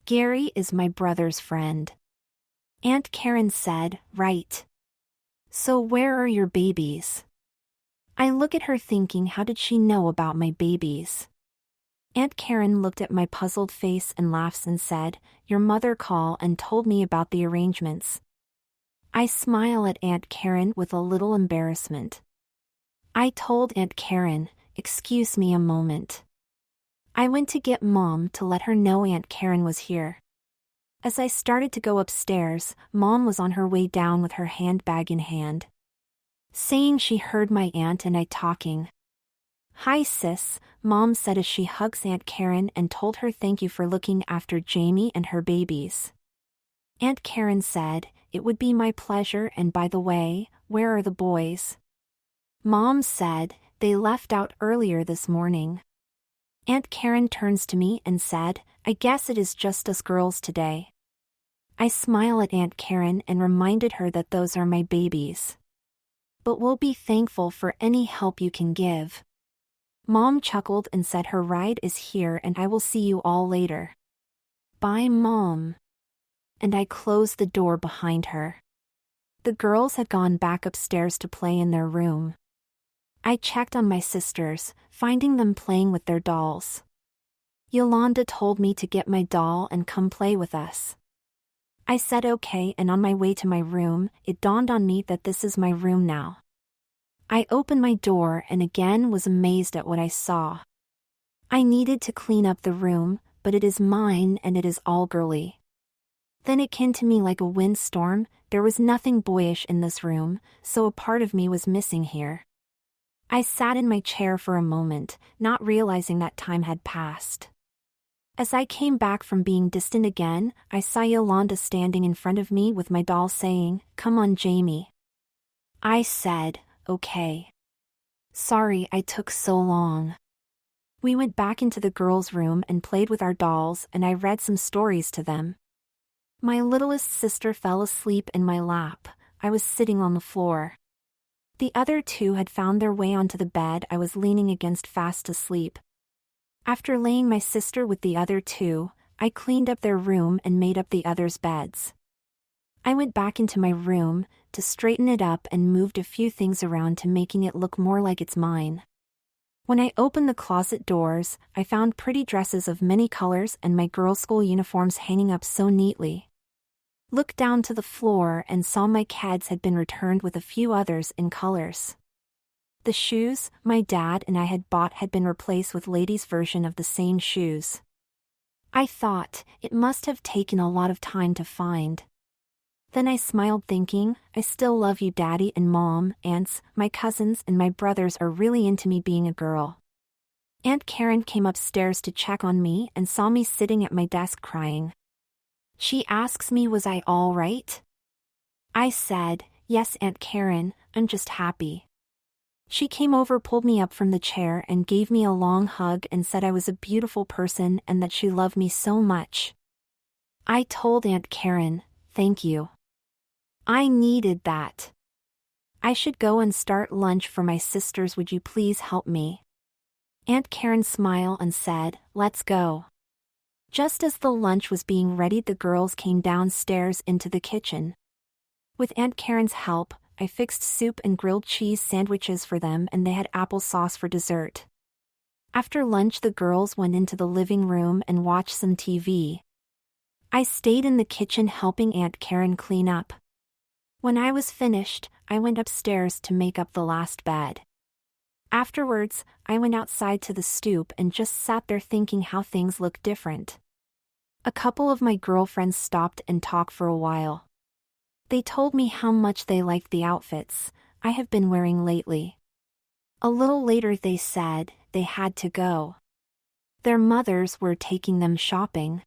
Gary is my brother's friend. Aunt Karen said, right. So where are your babies? I looked at her thinking, how did she know about my babies? Aunt Karen looked at my puzzled face and laughed and said, your mother called and told me about the arrangements. I smiled at Aunt Karen with a little embarrassment. I told Aunt Karen, excuse me a moment. I went to get Mom to let her know Aunt Karen was here. As I started to go upstairs, Mom was on her way down with her handbag in hand, saying she heard my aunt and I talking. Hi sis, Mom said as she hugs Aunt Karen and told her thank you for looking after Jamie and her babies. Aunt Karen said, it would be my pleasure, and by the way, where are the boys? Mom said, they left out earlier this morning. Aunt Karen turns to me and said, I guess it is just us girls today. I smile at Aunt Karen and reminded her that those are my babies. But we'll be thankful for any help you can give. Mom chuckled and said her ride is here and I will see you all later. Bye, Mom. And I closed the door behind her. The girls had gone back upstairs to play in their room. I checked on my sisters, finding them playing with their dolls. Yolanda told me to get my doll and come play with us. I said okay, and on my way to my room, it dawned on me that this is my room now. I opened my door and again was amazed at what I saw. I needed to clean up the room, but it is mine and it is all girly. Then it came to me like a windstorm, there was nothing boyish in this room, so a part of me was missing here. I sat in my chair for a moment, not realizing that time had passed. As I came back from being distant again, I saw Yolanda standing in front of me with my doll saying, "Come on, Jamie." I said, "Okay. Sorry I took so long." We went back into the girls' room and played with our dolls, and I read some stories to them. My littlest sister fell asleep in my lap. I was sitting on the floor. The other two had found their way onto the bed I was leaning against fast asleep. After laying my sister with the other two, I cleaned up their room and made up the others' beds. I went back into my room to straighten it up and moved a few things around to making it look more like it's mine. When I opened the closet doors, I found pretty dresses of many colors and my girls' school uniforms hanging up so neatly. Looked down to the floor and saw my Keds had been returned with a few others in colors. The shoes my dad and I had bought had been replaced with ladies' version of the same shoes. I thought, it must have taken a lot of time to find. Then I smiled thinking, I still love you Daddy and Mom, aunts, my cousins and my brothers are really into me being a girl. Aunt Karen came upstairs to check on me and saw me sitting at my desk crying. She asks me was I all right? I said, "Yes Aunt Karen, I'm just happy." She came over, pulled me up from the chair and gave me a long hug and said I was a beautiful person and that she loved me so much. I told Aunt Karen, "Thank you. I needed that. I should go and start lunch for my sisters, would you please help me?" Aunt Karen smiled and said, "Let's go." Just as the lunch was being ready, the girls came downstairs into the kitchen. With Aunt Karen's help, I fixed soup and grilled cheese sandwiches for them and they had applesauce for dessert. After lunch the girls went into the living room and watched some TV. I stayed in the kitchen helping Aunt Karen clean up. When I was finished, I went upstairs to make up the last bed. Afterwards, I went outside to the stoop and just sat there thinking how things look different. A couple of my girlfriends stopped and talked for a while. They told me how much they liked the outfits I have been wearing lately. A little later they said they had to go. Their mothers were taking them shopping.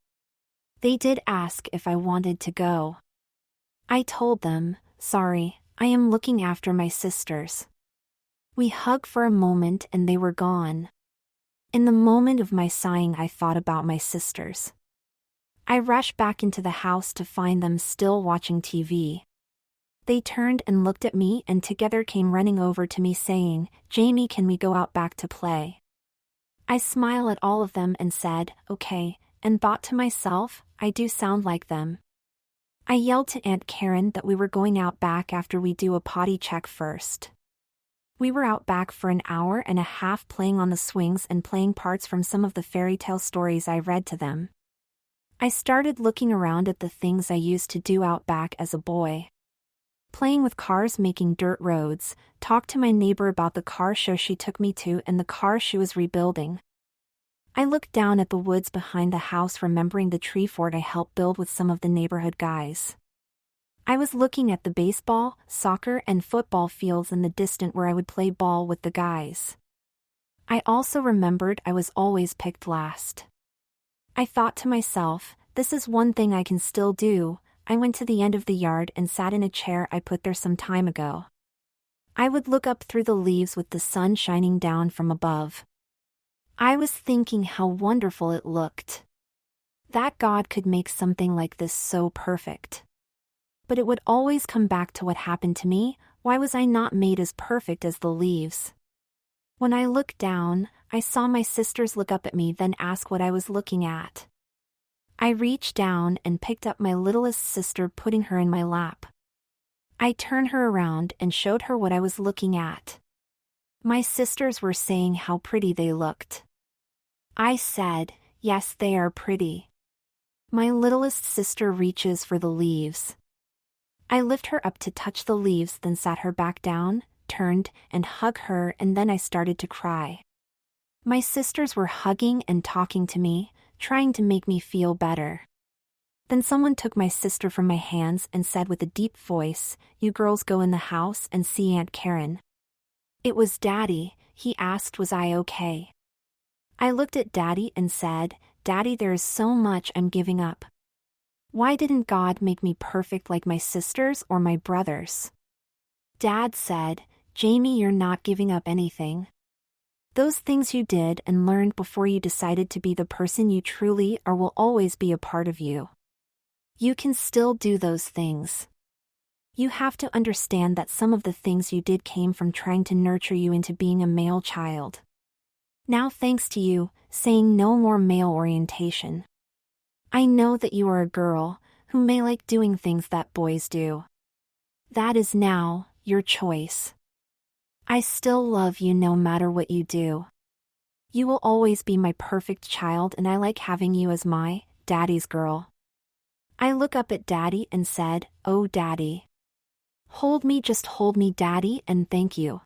They did ask if I wanted to go. I told them, "Sorry, I am looking after my sisters." We hugged for a moment and they were gone. In the moment of my sighing I thought about my sisters. I rushed back into the house to find them still watching TV. They turned and looked at me and together came running over to me saying, "Jamie, can we go out back to play?" I smiled at all of them and said, "Okay," and thought to myself, I do sound like them. I yelled to Aunt Karen that we were going out back after we do a potty check first. We were out back for an hour and a half playing on the swings and playing parts from some of the fairy tale stories I read to them. I started looking around at the things I used to do out back as a boy. Playing with cars, making dirt roads, talked to my neighbor about the car show she took me to and the car she was rebuilding. I looked down at the woods behind the house, remembering the tree fort I helped build with some of the neighborhood guys. I was looking at the baseball, soccer and football fields in the distance where I would play ball with the guys. I also remembered I was always picked last. I thought to myself, this is one thing I can still do. I went to the end of the yard and sat in a chair I put there some time ago. I would look up through the leaves with the sun shining down from above. I was thinking how wonderful it looked. That God could make something like this so perfect. But it would always come back to what happened to me. Why was I not made as perfect as the leaves? When I looked down, I saw my sisters look up at me, then ask what I was looking at. I reached down and picked up my littlest sister, putting her in my lap. I turned her around and showed her what I was looking at. My sisters were saying how pretty they looked. I said, "Yes, they are pretty." My littlest sister reaches for the leaves. I lift her up to touch the leaves, then sat her back down, turned, and hugged her, and then I started to cry. My sisters were hugging and talking to me, trying to make me feel better. Then someone took my sister from my hands and said with a deep voice, "You girls go in the house and see Aunt Karen." It was Daddy. He asked was I okay. I looked at Daddy and said, "Daddy, there is so much I'm giving up. Why didn't God make me perfect like my sisters or my brothers?" Dad said, "Jamie, you're not giving up anything. Those things you did and learned before you decided to be the person you truly are will always be a part of you. You can still do those things. You have to understand that some of the things you did came from trying to nurture you into being a male child. Now thanks to you, saying no more male orientation. I know that you are a girl, who may like doing things that boys do. That is now, your choice. I still love you no matter what you do. You will always be my perfect child and I like having you as my, Daddy's girl." I look up at Daddy and said, "Oh Daddy. Hold me, just hold me Daddy, and thank you."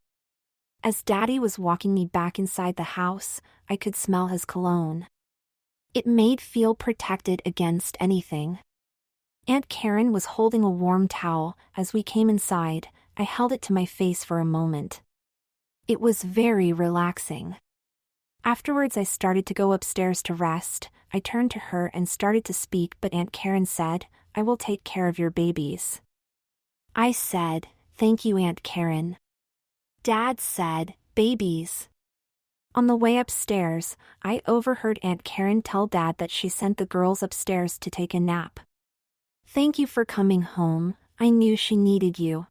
As Daddy was walking me back inside the house, I could smell his cologne. It made feel protected against anything. Aunt Karen was holding a warm towel. As we came inside, I held it to my face for a moment. It was very relaxing. Afterwards I started to go upstairs to rest. I turned to her and started to speak, but Aunt Karen said, "I will take care of your babies." I said, "Thank you, Aunt Karen." Dad said, "Babies." On the way upstairs, I overheard Aunt Karen tell Dad that she sent the girls upstairs to take a nap. "Thank you for coming home, I knew she needed you."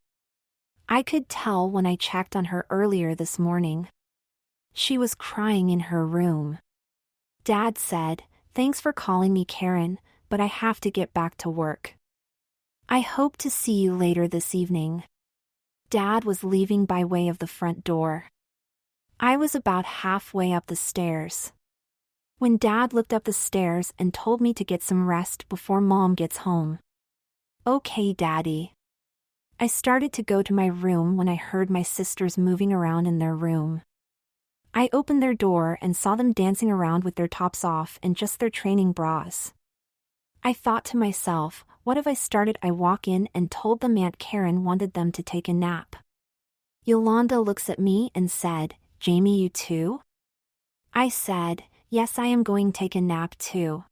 I could tell when I checked on her earlier this morning. She was crying in her room. Dad said, "Thanks for calling me Karen, but I have to get back to work. I hope to see you later this evening." Dad was leaving by way of the front door. I was about halfway up the stairs when Dad looked up the stairs and told me to get some rest before Mom gets home. "Okay, Daddy." I started to go to my room when I heard my sisters moving around in their room. I opened their door and saw them dancing around with their tops off and just their training bras. I thought to myself, what if I started? I walk in and told them Aunt Karen wanted them to take a nap. Yolanda looks at me and said, "Jamie, you too?" I said, "Yes, I am going to take a nap too."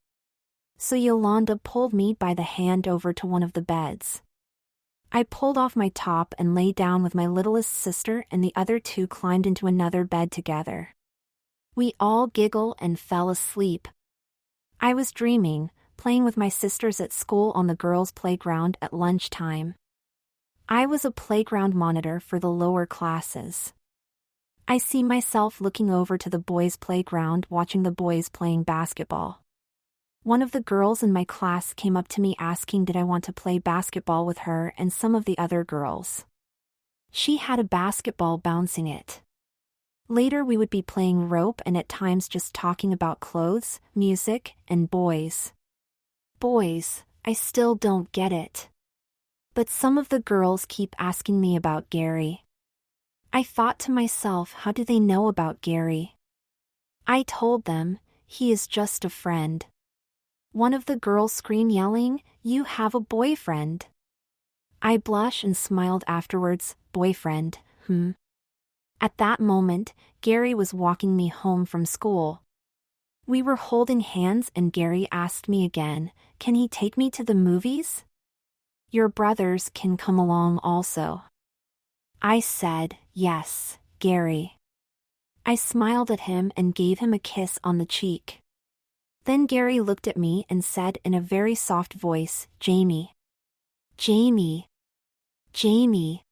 So Yolanda pulled me by the hand over to one of the beds. I pulled off my top and lay down with my littlest sister, and the other two climbed into another bed together. We all giggled and fell asleep. I was dreaming, playing with my sisters at school on the girls' playground at lunchtime. I was a playground monitor for the lower classes. I see myself looking over to the boys' playground watching the boys playing basketball. One of the girls in my class came up to me asking did I want to play basketball with her and some of the other girls. She had a basketball bouncing it. Later we would be playing rope and at times just talking about clothes, music, and boys. Boys, I still don't get it. But some of the girls keep asking me about Gary. I thought to myself, how do they know about Gary? I told them, he is just a friend. One of the girls screamed yelling, "You have a boyfriend." I blushed and smiled afterwards, boyfriend, At that moment, Gary was walking me home from school. We were holding hands and Gary asked me again, "Can he take me to the movies? Your brothers can come along also." I said, "Yes, Gary." I smiled at him and gave him a kiss on the cheek. Then Gary looked at me and said in a very soft voice, "Jamie. Jamie. Jamie."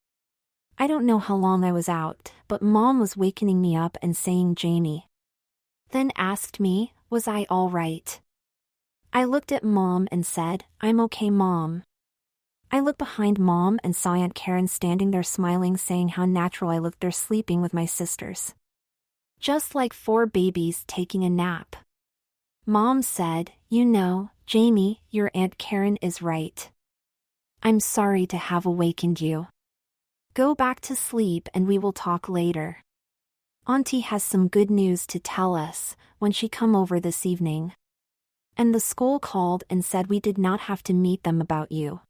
I don't know how long I was out, but Mom was wakening me up and saying Jamie. Then asked me, was I all right? I looked at Mom and said, "I'm okay, Mom." I looked behind Mom and saw Aunt Karen standing there smiling, saying how natural I looked there sleeping with my sisters. Just like 4 babies taking a nap. Mom said, "You know, Jamie, your Aunt Karen is right. I'm sorry to have awakened you. Go back to sleep and we will talk later. Auntie has some good news to tell us when she come over this evening. And the school called and said we did not have to meet them about you.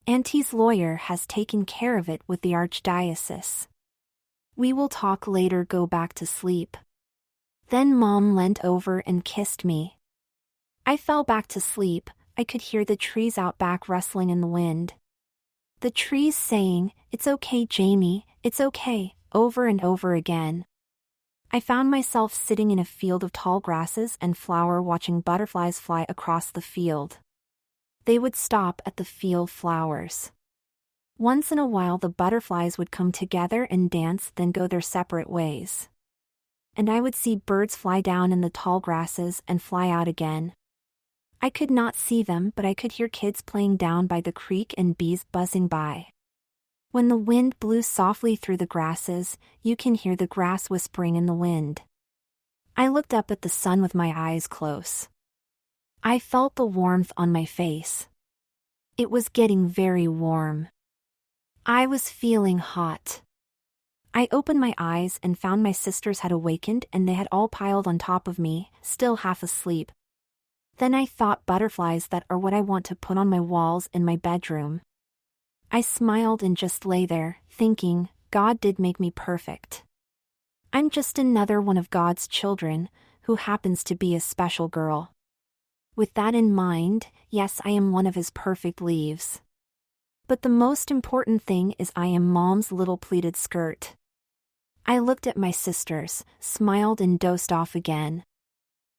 Auntie's lawyer has taken care of it with the archdiocese. We will talk later. Go back to sleep. Then Mom leant over and kissed me. I fell back to sleep. I could hear the trees out back rustling in the wind. The trees saying, "It's okay, Jamie, it's okay," over and over again. I found myself sitting in a field of tall grasses and flower watching butterflies fly across the field. They would stop at the field flowers. Once in a while the butterflies would come together and dance, then go their separate ways. And I would see birds fly down in the tall grasses and fly out again. I could not see them, but I could hear kids playing down by the creek and bees buzzing by. When the wind blew softly through the grasses, you can hear the grass whispering in the wind. I looked up at the sun with my eyes closed. I felt the warmth on my face. It was getting very warm. I was feeling hot. I opened my eyes and found my sisters had awakened and they had all piled on top of me, still half asleep. Then I thought butterflies that are what I want to put on my walls in my bedroom. I smiled and just lay there, thinking, God did make me perfect. I'm just another one of God's children, who happens to be a special girl. With that in mind, yes, I am one of His perfect leaves. But the most important thing is I am Mom's little pleated skirt. I looked at my sisters, smiled and dozed off again.